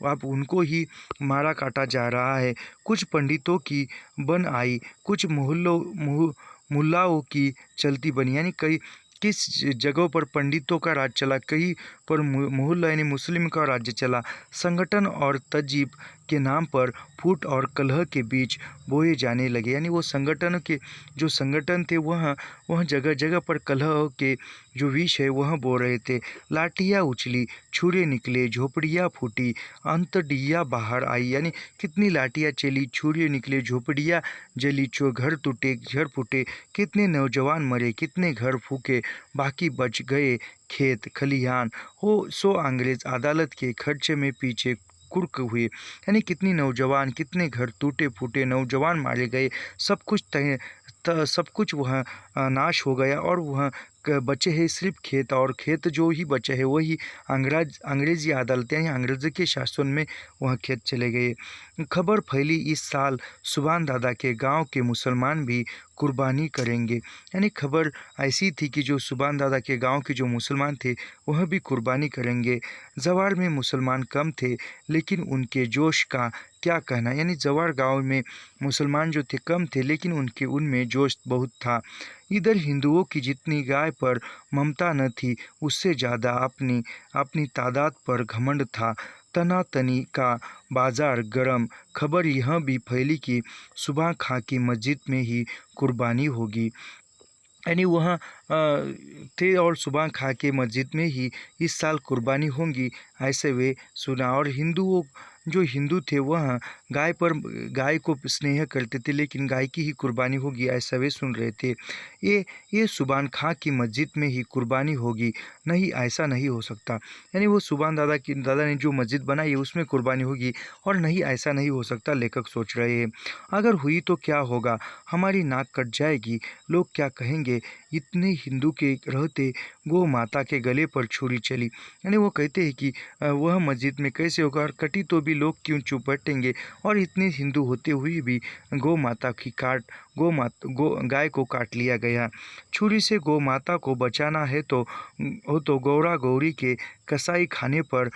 अब उनको ही मारा काटा जा रहा है। कुछ पंडितों की बन आई, कुछ मुल्लाओं की चलती बनी, यानी कई किस जगहों पर पंडितों का राज चला, कई पर मोहल्ला यानी मुस्लिम का राज्य चला। संगठन और तहजीब के नाम पर फूट और कलह के बीज बोए जाने लगे। यानी वो संगठन के जो संगठन थे वह जगह जगह पर कलह के जो विष है वह बो रहे थे। लाठियाँ उछली, छुरे निकले, झोपड़ियाँ फूटी, अंतड़ियाँ बाहर आई। यानी कितनी लाठियाँ चली, छुरे निकले, झोपड़ियाँ जली, घर टूटे, घर फूटे, कितने नौजवान मरे, कितने घर फूके, बाकी बच गए खेत खलिहान हो। सो अंग्रेज अदालत के खर्चे में पीछे कुर्क हुए। यानी कितनी नौजवान, कितने घर टूटे फूटे, नौजवान मारे गए, सब कुछ वह नाश हो गया और वह बचे हैं सिर्फ खेत, और खेत जो ही बचे हैं वही अंग्रेजी अदालत यानी अंग्रेज़ों के शासन में वह खेत चले गए। खबर फैली इस साल सुभान दादा के गांव के मुसलमान भी कुर्बानी करेंगे। यानी खबर ऐसी थी कि जो सुभान दादा के गांव के जो मुसलमान थे वह भी कुर्बानी करेंगे। जवार में मुसलमान कम थे लेकिन उनके जोश का क्या कहना। यानी जवार गांव में मुसलमान जो थे कम थे लेकिन उनमें जोश बहुत था। इधर हिंदुओं की जितनी गाय पर ममता न थी उससे ज़्यादा अपनी तादाद पर घमंड था। तनातनी का बाजार गरम। खबर यह भी फैली कि सुबह खां की मस्जिद में ही कुर्बानी होगी। यानी वह थे और सुबह खा के मस्जिद में ही इस साल कुर्बानी होंगी ऐसे वे सुना। और जो हिंदू थे वह गाय को स्नेह करते थे लेकिन गाय की ही कुर्बानी होगी ऐसा वे सुन रहे थे। ये सुभान खां की मस्जिद में ही कुर्बानी होगी, नहीं ऐसा नहीं हो सकता। यानी वो सुभान दादा ने जो मस्जिद बनाई है उसमें कुर्बानी होगी और नहीं ऐसा नहीं हो सकता, लेखक सोच रहे हैं। अगर हुई तो क्या होगा, हमारी नाक कट जाएगी, लोग क्या कहेंगे। इतने हिंदू के रहते गौ माता के गले पर छुरी चली। यानी वो कहते हैं कि वह मस्जिद में कैसे होगा, और कटी तो भी लोग क्यों चुप बैठेंगे, और इतने हिंदू होते हुए भी गौ माता की गाय को काट लिया गया। छुरी से गौ माता को बचाना है तो गौरा गौरी के कसाई खाने पर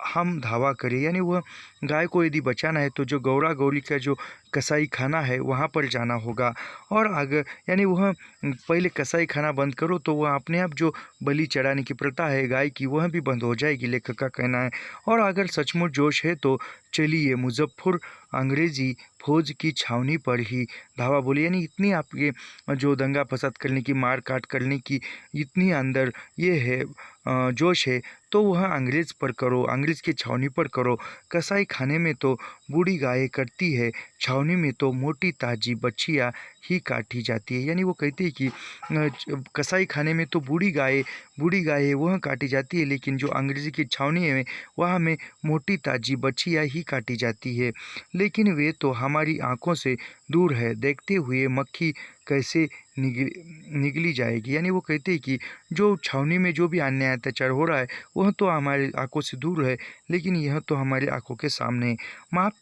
हम धावा करें। यानी वह गाय को यदि बचाना है तो जो गौरा गौरी का जो कसाई खाना है वहाँ पर जाना होगा। और अगर यानी वह पहले कसाई खाना बंद करो तो वह अपने आप जो बलि चढ़ाने की प्रथा है गाय की वह भी बंद हो जाएगी, लेखक का कहना है। और अगर सचमुच जोश है तो चलिए मुजफ्फर अंग्रेजी फौज की छावनी पर ही धावा बोले। यानी इतनी आपके जो दंगा फसाद करने की, मार काट करने की इतनी अंदर ये है जोश है तो वह अंग्रेज़ पर करो, अंग्रेज़ की छावनी पर करो। कसाई खाने में तो बूढ़ी गायें करती है, छावनी में तो मोटी ताजी बच्चियाँ ही काटी जाती है। यानी वो कहते हैं कि कसाई खाने में तो बूढ़ी गाय वह काटी जाती है लेकिन जो अंग्रेज़ी की छावनी है वहाँ में मोटी ताजी बच्चियाँ ही काटी जाती है। लेकिन वे तो हमारी आँखों से दूर है, देखते हुए मक्खी कैसे निगली जाएगी। यानी वो कहते हैं कि जो छावनी में जो भी अन्याय अत्याचार हो रहा है वह तो हमारी आंखों से दूर है लेकिन यह तो हमारी आंखों के सामने है। माफ़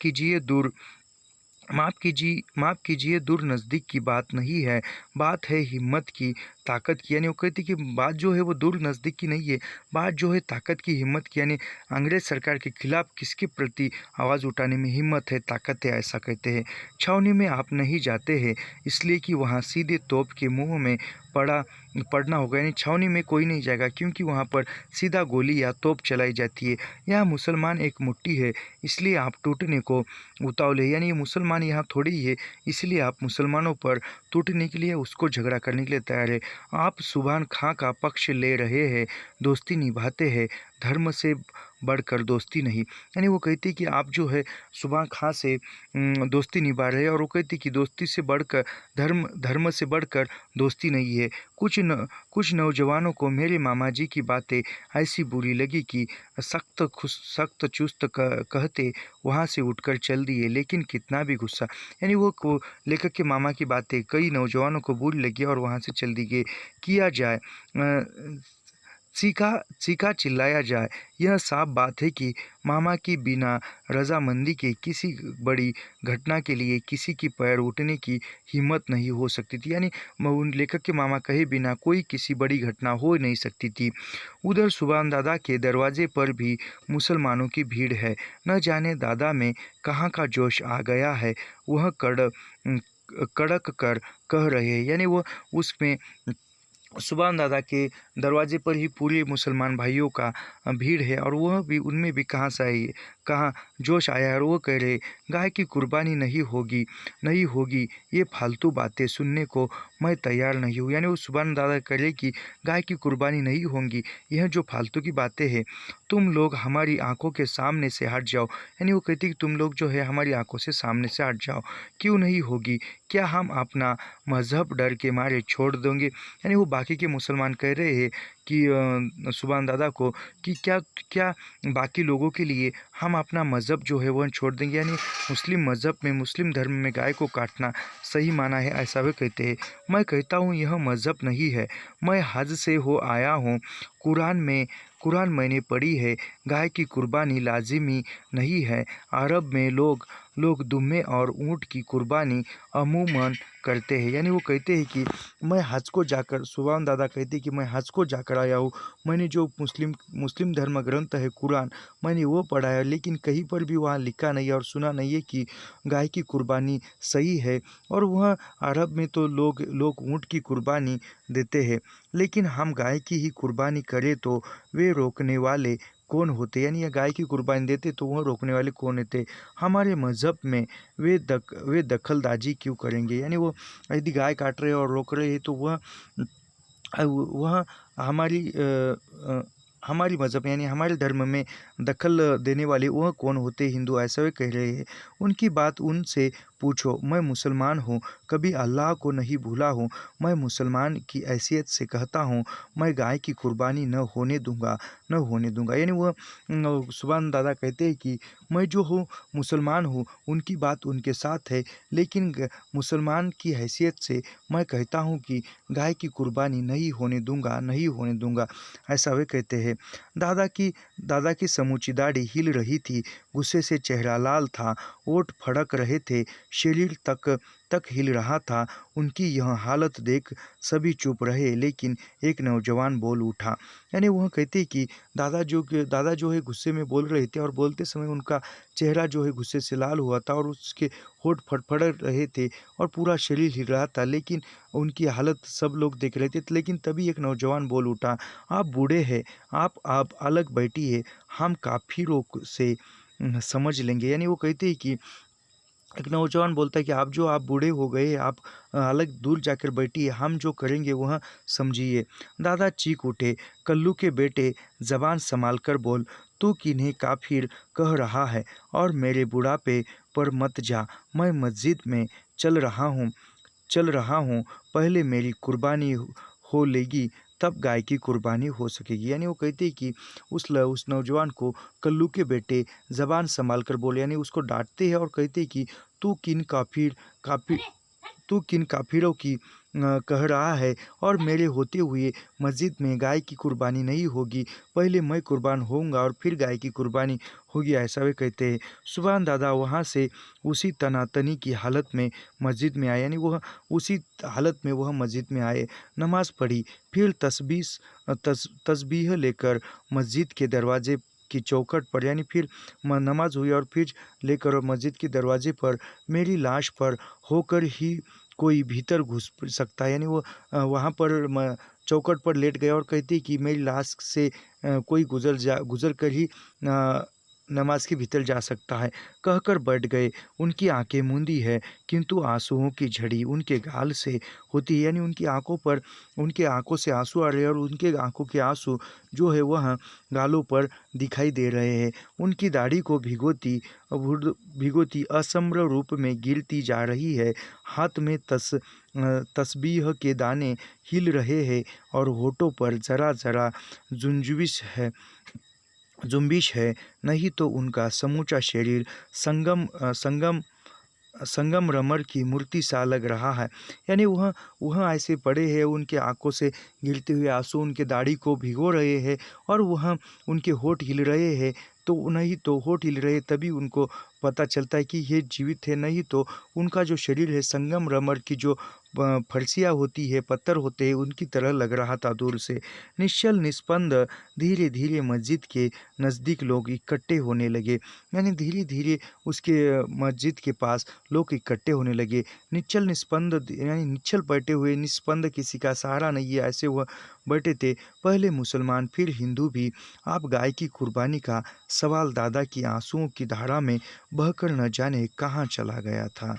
कीजिए दूर नज़दीक की बात नहीं है, बात है हिम्मत की, ताकत की। यानी वो कहती कि बात जो है वो दूर नज़दीक की नहीं है, बात जो है ताकत की, हिम्मत की। यानी अंग्रेज़ सरकार के खिलाफ किसके प्रति आवाज़ उठाने में हिम्मत है, ताकत है, ऐसा कहते हैं। छावनी में आप नहीं जाते हैं इसलिए कि वहाँ सीधे तोप के मुँह में पड़ना होगा। यानी छावनी में कोई नहीं जाएगा क्योंकि वहाँ पर सीधा गोली या तोप चलाई जाती है। यहाँ मुसलमान एक मुट्ठी है इसलिए आप टूटने को उतावले। यानी ये मुसलमान यहाँ थोड़ी ही है इसलिए आप मुसलमानों पर टूटने के लिए, उसको झगड़ा करने के लिए तैयार है। आप सुभान खां का पक्ष ले रहे हैं, दोस्ती निभाते हैं, धर्म से बढ़कर दोस्ती नहीं। यानी वो कहती कि आप जो है सुभान खां से दोस्ती निभा रहे हैं, और वो कहती कि दोस्ती से बढ़कर धर्म से बढ़कर दोस्ती नहीं है। कुछ नौजवानों को मेरे मामा जी की बातें ऐसी बुरी लगी कि सख्त चुस्त कहते वहाँ से उठकर चल दिए, लेकिन कितना भी गुस्सा। यानी वो लेखक के मामा की बातें कई नौजवानों को बुरी लगी और वहाँ से चल दी गई। किया जाए चीखा चिल्लाया जाए, यह साफ बात है कि मामा की बिना रजामंदी के किसी बड़ी घटना के लिए किसी की पैर उठने की हिम्मत नहीं हो सकती थी। यानी उन लेखक के मामा कहे बिना कोई किसी बड़ी घटना हो नहीं सकती थी। उधर सुभान दादा के दरवाजे पर भी मुसलमानों की भीड़ है। न जाने दादा में कहाँ का जोश आ गया है, वह कड़क कर कह रहे हैं। यानी वो उसमें सुभान दादा के दरवाजे पर ही पूरे मुसलमान भाइयों का भीड़ है और वह भी उनमें भी कहाँ से आई कहाँ जोश आया है और वो कह रहे गाय की कुर्बानी नहीं होगी नहीं होगी, ये फालतू बातें सुनने को मैं तैयार नहीं हूँ। यानी वो सुभान दादा कह रहे कि गाय की कुर्बानी नहीं होंगी, यह जो फालतू की बातें हैं तुम लोग हमारी आंखों के सामने से हट जाओ। यानी वो कहती कि तुम लोग जो है हमारी आंखों से सामने से हट जाओ, क्यों नहीं होगी, क्या हम अपना मज़हब डर के मारे छोड़ देंगे। यानी वो बाकी के मुसलमान कह रहे हैं कि सुभान दादा को कि क्या क्या बाकी लोगों के लिए हम अपना मज़हब जो है वह छोड़ देंगे। यानी मुस्लिम मज़हब में मुस्लिम धर्म में गाय को काटना सही माना है, ऐसा वे कहते हैं। मैं कहता हूँ यह मज़हब नहीं है, मैं हज से हो आया हूँ। कुरान मैंने पढ़ी है, गाय की कुर्बानी लाजिमी नहीं है। अरब में लोग दुम्बे और ऊँट की कुर्बानी अमूमन करते हैं। यानी वो कहते हैं कि मैं हज को जाकर सुभान दादा कहते हैं कि मैं हज को जाकर आया हूँ, मैंने जो मुस्लिम धर्म ग्रंथ है कुरान मैंने वो पढ़ा है, लेकिन कहीं पर भी वहाँ लिखा नहीं है और सुना नहीं है कि गाय की कुर्बानी सही है। और वह अरब में तो लोग ऊँट की कुर्बानी देते हैं, लेकिन हम गाय की ही कुर्बानी करें तो वे रोकने वाले कौन होते। यानी ये गाय की कुर्बानी देते तो वह रोकने वाले कौन होते। हमारे मज़हब में वे दखलंदाजी क्यों करेंगे। यानी वो यदि गाय काट रहे हैं और रोक रहे हैं तो वह हमारी हमारी मज़हब यानी हमारे धर्म में दखल देने वाले वह कौन होते। हिंदू ऐसा वे कह रहे हैं, उनकी बात उनसे पूछो। मैं मुसलमान हूँ, कभी अल्लाह को नहीं भूला हूँ। मैं मुसलमान की हैसियत से कहता हूँ, मैं गाय की कुर्बानी न होने दूंगा। यानी वह सुभान दादा कहते हैं कि मैं जो हूँ मुसलमान हूँ, उनकी बात उनके साथ है, लेकिन मुसलमान की हैसियत से मैं कहता हूँ कि गाय की कुर्बानी नहीं होने दूंगा, ऐसा वे कहते हैं। दादा की समूची दाढ़ी हिल रही थी, गुस्से से चेहरा लाल था, ओठ फड़क रहे थे, शरीर तक हिल रहा था। उनकी यह हालत देख सभी चुप रहे, लेकिन एक नौजवान बोल उठा। यानी वह कहते कि दादा जो है गुस्से में बोल रहे थे और बोलते समय उनका चेहरा जो है गुस्से से लाल हुआ था और उसके होठ फड़फड़ रहे थे और पूरा शरीर हिल रहा था, लेकिन उनकी हालत सब लोग देख रहे थे। लेकिन तभी एक नौजवान बोल उठा, आप बूढ़े हैं, आप अलग बैठिए, हम काफिरों से समझ लेंगे। यानी वो कहते हैं कि एक नौजवान बोलता है कि आप बूढ़े हो गए, आप अलग दूर जाकर बैठिए, हम जो करेंगे वह समझिए। दादा चीख उठे, कल्लू के बेटे जबान संभाल कर बोल, तू किन्हें काफिर कह रहा है और मेरे बुढ़ापे पर मत जा। मैं मस्जिद में चल रहा हूँ, पहले मेरी कुर्बानी हो लेगी तब गाय की कुर्बानी हो सकेगी। यानी वो कहते हैं कि उस नौजवान को कल्लू के बेटे ज़बान संभाल कर बोले, यानी उसको डांटते हैं और कहते हैं कि तू किन काफिर तू किन काफिरों की कह रहा है और मेरे होते हुए मस्जिद में गाय की कुर्बानी नहीं होगी, पहले मैं कुर्बान होऊंगा और फिर गाय की कुर्बानी होगी, ऐसा वे कहते हैं। सुभान दादा वहाँ से उसी तनातनी की हालत में मस्जिद में आए, यानी वह उसी हालत में वह मस्जिद में आए, नमाज़ पढ़ी, फिर तस्बीह लेकर मस्जिद के दरवाजे की चौखट पर, यानी फिर नमाज हुई और फिर लेकर मस्जिद के दरवाजे पर मेरी लाश पर होकर ही कोई भीतर घुस सकता है। यानी वो वहाँ पर चौखट पर लेट गया और कहती कि मेरी लाश से कोई गुजर कर ही नमाज के भीतर जा सकता है, कहकर बैठ गए। उनकी आंखें मूंदी है, किंतु आंसुओं की झड़ी उनके गाल से होती है। यानी उनके आंखों से आंसू आ रहे हैं और उनके आंखों के आंसू जो है वह गालों पर दिखाई दे रहे हैं। उनकी दाढ़ी को भिगोती असम्र रूप में गिरती जा रही है। हाथ में तस्बीह के दाने हिल रहे हैं और होठों पर जरा जरा जुम्बिश है, नहीं तो उनका समूचा शरीर संगमरमर की मूर्ति सा लग रहा है। यानी वह ऐसे पड़े हैं, उनके आंखों से गिरते हुए आंसू उनके दाढ़ी को भिगो रहे हैं और वह उनके होठ हिल रहे हैं। तो नहीं तो होठ हिल रहे तभी उनको पता चलता है कि ये जीवित है, नहीं तो उनका जो शरीर है संगमरमर की जो फर्शियाँ होती है, पत्थर होते हैं, उनकी तरह लग रहा था दूर से। निश्चल निस्पंद धीरे धीरे मस्जिद के नज़दीक लोग इकट्ठे होने लगे, यानी धीरे धीरे उसके मस्जिद के पास लोग इकट्ठे होने लगे। निश्चल निस्पंद यानी निश्चल बैठे हुए, निस्पंद, किसी का सहारा नहीं है, ऐसे वह बैठे थे। पहले मुसलमान फिर हिंदू भी। आप गाय की कुर्बानी का सवाल दादा की आंसुओं की धारा में बहकर न जाने कहाँ चला गया था।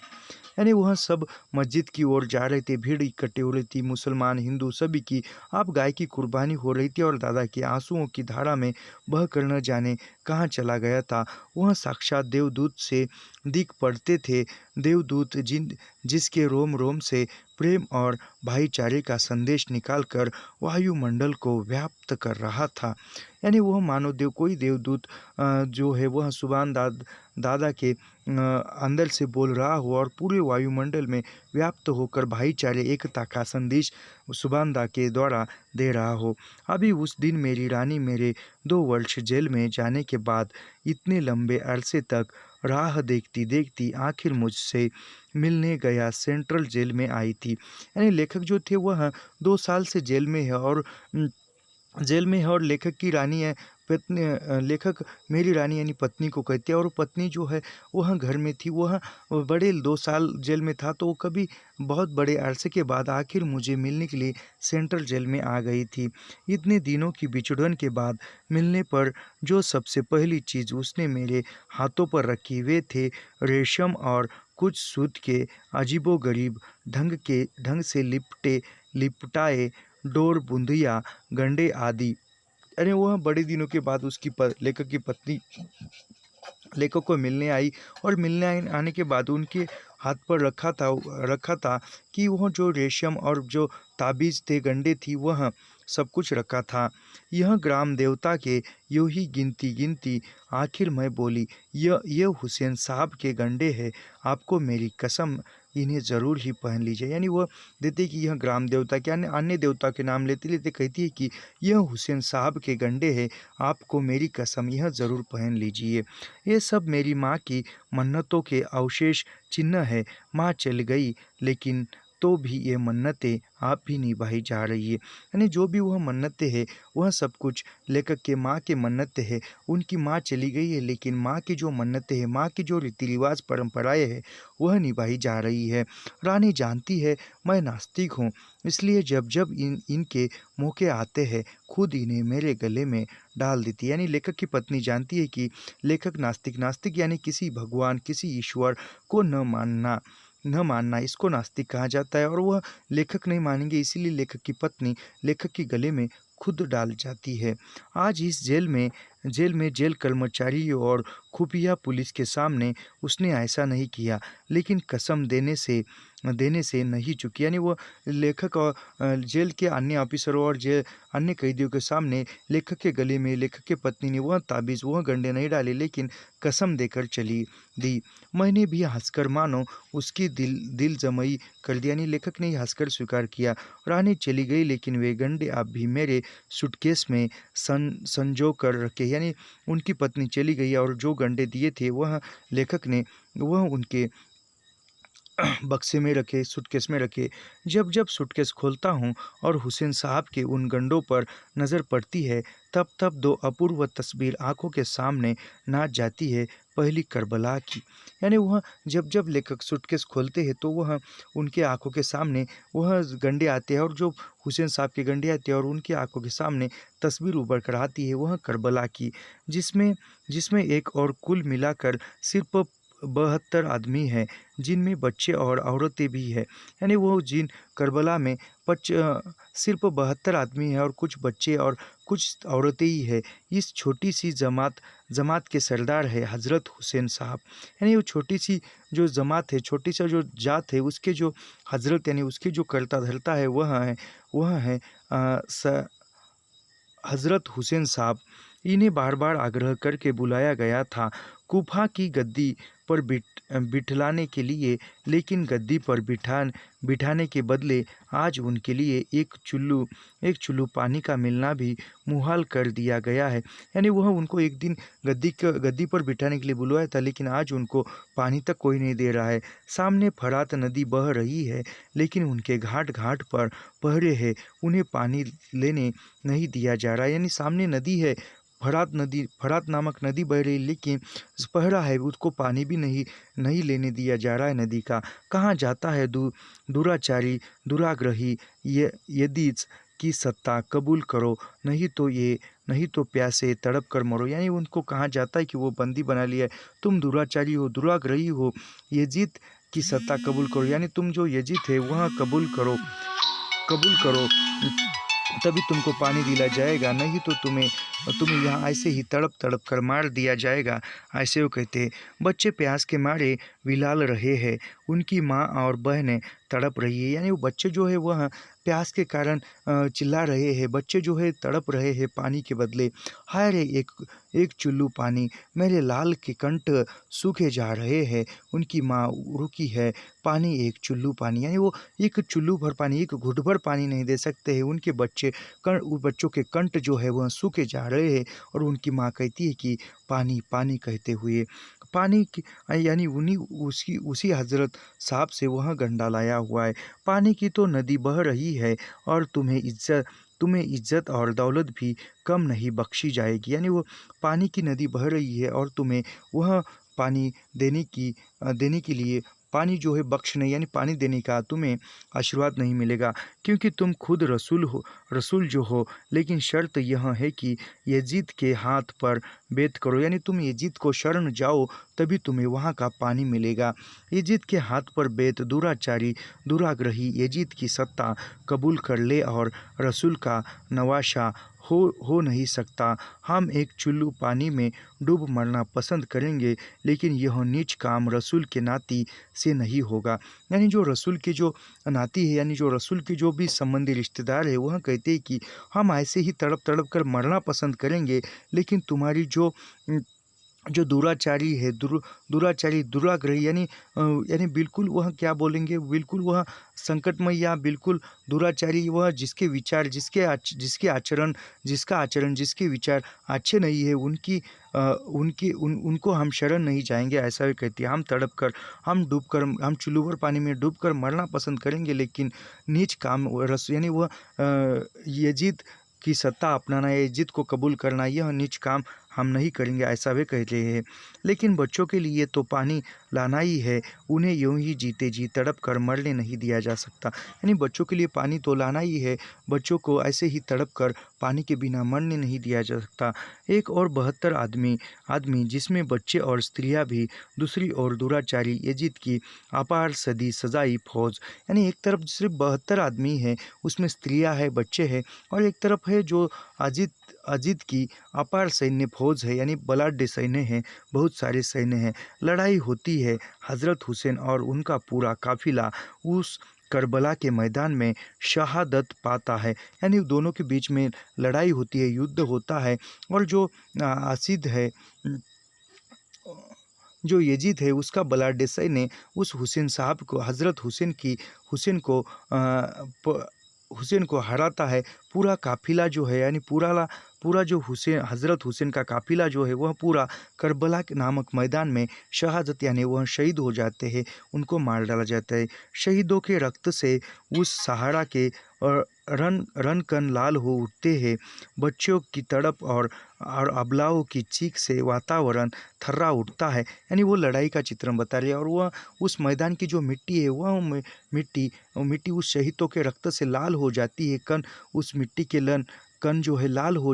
यानी वह सब मस्जिद की ओर जा रहे थे, भीड़ इकट्ठी हो रही थी, मुसलमान हिंदू सभी की। आप गाय की कुर्बानी हो रही थी और दादा के आंसुओं की धारा में बहकर न जाने कहाँ चला गया था। वह साक्षात देवदूत से दिख पड़ते थे, देवदूत जिसके रोम रोम से प्रेम और भाईचारे का संदेश निकालकर वायुमंडल को व्याप्त कर रहा था। यानी वह मानो कोई देवदूत जो है वह दादा के अंदर से बोल रहा हो और पूरे वायुमंडल में व्याप्त होकर भाईचारे एकता का संदेश सुबानदा के द्वारा दे रहा हो। अभी उस दिन मेरी रानी मेरे 2 वर्ष जेल में जाने के बाद इतने लंबे अरसे तक राह देखती देखती आखिर मुझसे मिलने गया सेंट्रल जेल में आई थी। यानी लेखक जो थे वह 2 साल से जेल में है और लेखक की रानी है पत्नी, लेखक मेरी रानी यानी पत्नी को कहते हैं और पत्नी जो है वह घर में थी। वह बड़े 2 साल जेल में था, तो वो कभी बहुत बड़े अरसे के बाद आखिर मुझे मिलने के लिए सेंट्रल जेल में आ गई थी। इतने दिनों की बिछुड़न के बाद मिलने पर जो सबसे पहली चीज़ उसने मेरे हाथों पर रखी वे थे रेशम और कुछ सूत के अजीबोगरीब ढंग से लिपटाए डोर, बूंदिया, गंडे आदि। अरे वह बड़े दिनों के बाद उसकी लेखक की पत्नी लेखक को मिलने आई और आने के बाद उनके हाथ पर रखा था कि वह जो रेशम और जो ताबीज़ थे, गंडे थी, वह सब कुछ रखा था। यह ग्राम देवता के यूँ ही गिनती गिनती आखिर मैं बोली, ये हुसैन साहब के गंडे हैं, आपको मेरी कसम इन्हें ज़रूर ही पहन लीजिए। यानी वह देते कि यह ग्राम देवता के अन्य देवता के नाम लेते लेते कहती है कि यह हुसैन साहब के गंडे हैं, आपको मेरी कसम यह ज़रूर पहन लीजिए। ये सब मेरी माँ की मन्नतों के अवशेष चिन्ह है। माँ चल गई लेकिन तो भी ये मन्नतें आप भी निभाई जा रही है। यानी जो भी वह मन्नतें हैं वह सब कुछ लेखक के माँ के मन्नतें हैं। उनकी माँ चली गई है लेकिन माँ की जो मन्नतें हैं, माँ की जो रीति रिवाज परंपराएं हैं वह निभाई जा रही है। रानी जानती है मैं नास्तिक हूँ, इसलिए जब जब इनके मौके आते हैं खुद इन्हें मेरे गले में डाल देती है। यानी लेखक की पत्नी जानती है कि लेखक नास्तिक यानी किसी भगवान, किसी ईश्वर को न मानना इसको नास्तिक कहा जाता है और वह लेखक नहीं मानेंगे, इसीलिए लेखक की पत्नी लेखक के गले में खुद डाल जाती है। आज इस जेल में जेल कर्मचारियों और खुफिया पुलिस के सामने उसने ऐसा नहीं किया, लेकिन कसम देने से नहीं चुकी। यानी वो लेखक और जेल के अन्य ऑफिसरों और अन्य कैदियों के सामने लेखक के गले में लेखक की पत्नी ने वह ताबीज़, वह गंडे नहीं डाले, लेकिन कसम देकर चली दी। मैंने भी हंसकर मानो उसकी दिल जमई कर दिया। यानी लेखक ने ही हंसकर स्वीकार किया। रानी चली गई लेकिन वे गंडे अब भी मेरे सूटकेस में संजो कर रखे। यानी उनकी पत्नी चली गई और जो गंडे दिए थे वह लेखक ने वह उनके बक्से में रखे, सूटकेस में रखे। जब जब सूटकेस खोलता हूँ और हुसैन साहब के उन गंडों पर नज़र पड़ती है तब तब 2 अपूर्व तस्वीर आंखों के सामने नाच जाती है। पहली करबला की। यानी वह जब जब लेखक सूटकेस खोलते हैं तो वह उनके आंखों के सामने वह गंडे आते हैं और जो हुसैन साहब के गंडे आते हैं और उनकी आंखों के सामने तस्वीर उभर कर आती है वह करबला की, जिसमें एक और कुल मिलाकर सिर्फ 72 आदमी हैं, जिनमें बच्चे और औरतें भी हैं। यानी वो जिन करबला में सिर्फ 72 आदमी हैं और कुछ बच्चे और कुछ औरतें ही है। इस छोटी सी जमात के सरदार है हज़रत हुसैन साहब। यानी वो छोटी सी जो जमात है, छोटी सा जो जात है, उसके जो हज़रत यानी उसके जो करता धरता है वह है हज़रत हुसैन साहब। इन्हें बार बार आग्रह करके बुलाया गया था। कुफा की गद्दी पर बिठलाने के लिए, लेकिन गद्दी पर बिठाने के बदले आज उनके लिए एक चुल्लू पानी का मिलना भी मुहाल कर दिया गया है। यानी वह उनको एक दिन गद्दी पर बिठाने के लिए बुलवाया था, लेकिन आज उनको पानी तक कोई नहीं दे रहा है। सामने फरात नदी बह रही है, लेकिन उनके घाट घाट पर पहरे हैं, उन्हें पानी लेने नहीं दिया जा रहा है। यानी सामने नदी है, फरात नामक नदी बह रही, लेकिन पहरा है, उसको पानी भी नहीं लेने दिया जा रहा है नदी का। कहाँ जाता है दुराचारी दुराग्रही, यदीच की सत्ता कबूल करो, नहीं तो प्यासे तड़प कर मरो। यानी उनको कहा जाता है कि वो बंदी बना लिया है, तुम दुराचारी हो, दुराग्रही हो, यजीत की सत्ता कबूल करो। यानी तुम जो यजीत है वह कबूल करो, तभी तुमको पानी दिला जाएगा, नहीं तो तुम्हें यहाँ ऐसे ही तड़प कर मार दिया जाएगा। ऐसे वो कहते हैं। बच्चे प्यास के मारे विलाल रहे हैं, उनकी माँ और बहनें तड़प रही है। यानी वो बच्चे जो है वह प्यास के कारण चिल्ला रहे हैं, बच्चे जो है तड़प रहे हैं पानी के बदले। हाय रे, एक चुल्लू पानी, मेरे लाल के कंठ सूखे जा रहे हैं। उनकी माँ रुकी है, पानी, एक चुल्लू पानी। यानी वो एक चुल्लू भर पानी, एक घुट भर पानी नहीं दे सकते हैं। उनके बच्चों के कंठ जो है वह सूखे जा रहे हैं, और उनकी माँ कहती है कि पानी पानी कहते हुए। पानी की यानी उसी हजरत साहब से वह गंडा लाया हुआ है। पानी की तो नदी बह रही है, और तुम्हें इज्जत और दौलत भी कम नहीं बख्शी जाएगी। यानी वो पानी की नदी बह रही है, और तुम्हें वह पानी देने के लिए पानी जो है बख्शने, यानी पानी देने का तुम्हें आशीर्वाद नहीं मिलेगा, क्योंकि तुम खुद रसूल जो हो। लेकिन शर्त यह है कि यजीद के हाथ पर बेत करो, यानी तुम यजीद को शरण जाओ, तभी तुम्हें वहाँ का पानी मिलेगा। यजीद के हाथ पर बेत, दुराचारी दुराग्रही यजीद की सत्ता कबूल कर ले, और रसूल का नवाशा हो नहीं सकता। हम एक चुल्लू पानी में डूब मरना पसंद करेंगे, लेकिन यह नीच काम रसूल के नाती से नहीं होगा। यानी जो रसूल के जो नाती है, यानी जो रसूल के जो भी संबंधी रिश्तेदार है, वह कहते हैं कि हम ऐसे ही तड़प कर मरना पसंद करेंगे, लेकिन तुम्हारी जो दुराचारी है, दुराचारी दुराग्रही, यानी बिल्कुल वह क्या बोलेंगे, बिल्कुल वह संकटमय या बिल्कुल दुराचारी, वह जिसके विचार, जिसका आचरण, जिसके विचार अच्छे नहीं है, उनको हम शरण नहीं जाएंगे। ऐसा भी कहती है। हम चुल्लू भर पानी में डूबकर मरना पसंद करेंगे, लेकिन नीच काम यानी वह यजीद की सत्ता अपनाना, यजीद को कबूल करना, यह नीच काम हम नहीं करेंगे, ऐसा वे कह रहे हैं। लेकिन बच्चों के लिए तो पानी लाना ही है, उन्हें यूं ही जीते जी तड़प कर मरने नहीं दिया जा सकता। यानी बच्चों के लिए पानी तो लाना ही है, बच्चों को ऐसे ही तड़प कर पानी के बिना मरने नहीं दिया जा सकता। एक और 72 आदमी जिसमें बच्चे और स्त्रियां भी, दूसरी ओर दुराचारी यजीद की अपार सदी सजाई फौज। यानी एक तरफ सिर्फ 72 आदमी है, उसमें स्त्रियां है, बच्चे हैं, और एक तरफ है जो अजीत की अपार सैन्य फौज है, यानी बलाढ्य सैन्य है, बहुत सारे सैन्य हैं। लड़ाई होती है, हजरत हुसैन और उनका पूरा काफिला उस करबला के मैदान में शहादत पाता है। यानी दोनों के बीच में लड़ाई होती है, युद्ध होता है, और जो आसिद है, जो यजीद है, उसका बलाढ्य सैन्य उस हुसैन साहब को, हजरत हुसैन को हराता है। पूरा काफिला जो है, यानी पूरा जो हजरत हुसैन का काफिला जो है, वह पूरा करबला के नामक मैदान में शहादत, यानी वह शहीद हो जाते हैं, उनको मार डाला जाता है। शहीदों के रक्त से उस सहारा के रन कन लाल हो उठते हैं। बच्चों की तड़प और अबलाओं की चीख से वातावरण थर्रा उठता है। यानी वो लड़ाई का चित्रण बता रही है, और वह उस मैदान की जो मिट्टी है, वह मिट्टी उस शहीदों के रक्त से लाल हो जाती है। उस मिट्टी के कण जो है लाल हो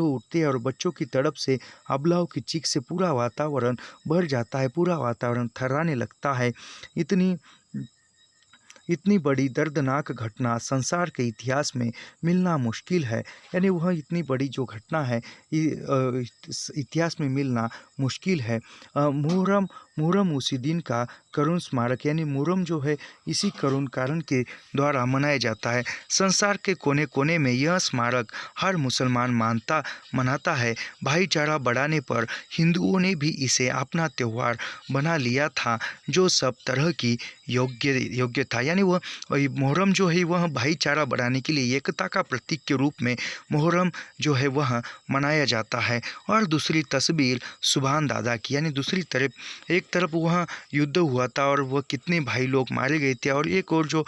उठते हैं, और बच्चों की तड़प से, अबलाओं की चीख से पूरा वातावरण भर जाता है, पूरा वातावरण थर्राने लगता है। इतनी बड़ी दर्दनाक घटना संसार के इतिहास में मिलना मुश्किल है। यानी वह इतनी बड़ी जो घटना है, इतिहास में मिलना मुश्किल है। मुहर्रम उसी दिन का करुण स्मारक यानी मुहर्रम जो है इसी करुण कारण के द्वारा मनाया जाता है। संसार के कोने कोने में यह स्मारक हर मुसलमान मनाता है। भाईचारा बढ़ाने पर हिंदुओं ने भी इसे अपना त्यौहार बना लिया था, जो सब तरह की योग्य था। यानी वह मुहर्रम जो है वह भाईचारा बढ़ाने के लिए एकता का प्रतीक के रूप में मुहर्रम जो है वह मनाया जाता है। और दूसरी तस्वीर सुभान दादा की, यानी दूसरी तरफ एक तरफ वह युद्ध हुआ था और वह कितने भाई लोग मारे गए थे, और एक और जो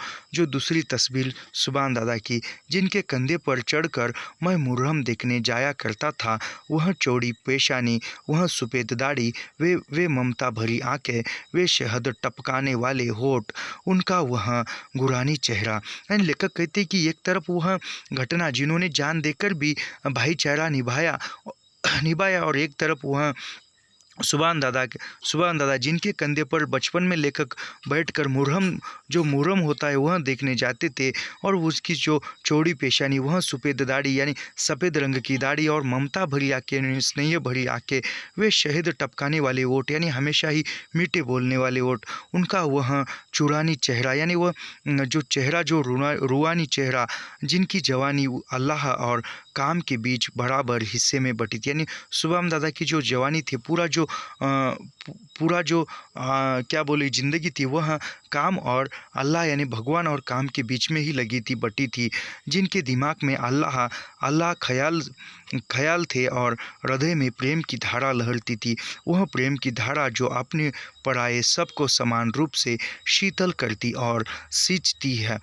दूसरी तस्वीर सुभान दादा की, जिनके कंधे पर चढ़कर मैं मुहर्रम देखने जाया करता था। वह चौड़ी पेशानी, वह सफ़ेद दाढ़ी, वे ममता भरी आंखें, वे शहद टपकाने वाले होठ, उनका वह गुरानी चेहरा। यानी लेखक कहते हैं कि एक तरफ वह घटना जिन्होंने जान देकर भी भाईचारा निभाया और एक तरफ वह सुभान दादा जिनके कंधे पर बचपन में लेखक बैठकर मुहर्रम होता है वह देखने जाते थे, और उसकी जो चौड़ी पेशानी, वह सफ़ेद दाढ़ी यानी सफ़ेद रंग की दाढ़ी, और ममता भरी आँखें, स्नेह भरी आँखें, वे शहद टपकाने वाले ओठ यानी हमेशा ही मीठे बोलने वाले ओठ, उनका वह चुरानी चेहरा यानी वह जो चेहरा जो रूहानी चेहरा, जिनकी जवानी अल्लाह और काम के बीच बराबर हिस्से में बटी थी। यानी सुभान दादा की जो जवानी थी, पूरा जो क्या बोले ज़िंदगी थी, वह काम और अल्लाह यानी भगवान और काम के बीच में ही लगी थी, बटी थी। जिनके दिमाग में अल्लाह ख्याल थे और हृदय में प्रेम की धारा लहरती थी। वह प्रेम की धारा जो अपने पराये सबको समान रूप से शीतल करती और सींचती है।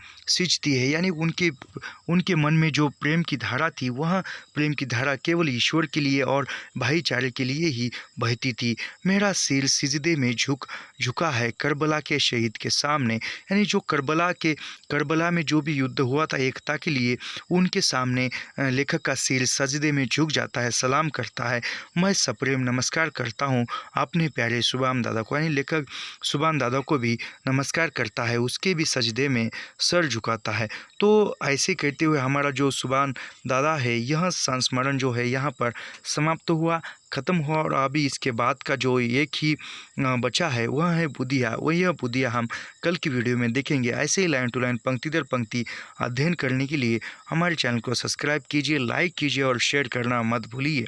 यानी उनके मन में जो प्रेम की धारा थी, वह प्रेम की धारा केवल ईश्वर के लिए और भाईचारे के लिए ही बहती थी। मेरा सिर सिजदे में झुका है करबला के शहीद के सामने। यानी जो करबला में जो भी युद्ध हुआ था एकता के लिए, उनके सामने लेखक का सिर सजदे में झुक जाता है, सलाम करता है। मैं सप्रेम नमस्कार करता हूँ अपने प्यारे सुभान दादा को। यानी लेखक सुभान दादा को भी नमस्कार करता है, उसके भी सजदे में सर झुकाता है। तो ऐसे कहते हुए हमारा जो सुभान दादा है, यह संस्मरण जो है यहाँ पर समाप्त हुआ, ख़त्म हुआ, और अभी इसके बाद का जो एक ही बचा है वह है बुदिया। वही बुदिया हम कल की वीडियो में देखेंगे। ऐसे ही लाइन टू लाइन, पंक्ति दर पंक्ति अध्ययन करने के लिए हमारे चैनल को सब्सक्राइब कीजिए, लाइक कीजिए और शेयर करना मत भूलिए,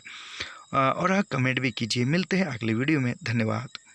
और कमेंट भी कीजिए। मिलते हैं अगले वीडियो में। धन्यवाद।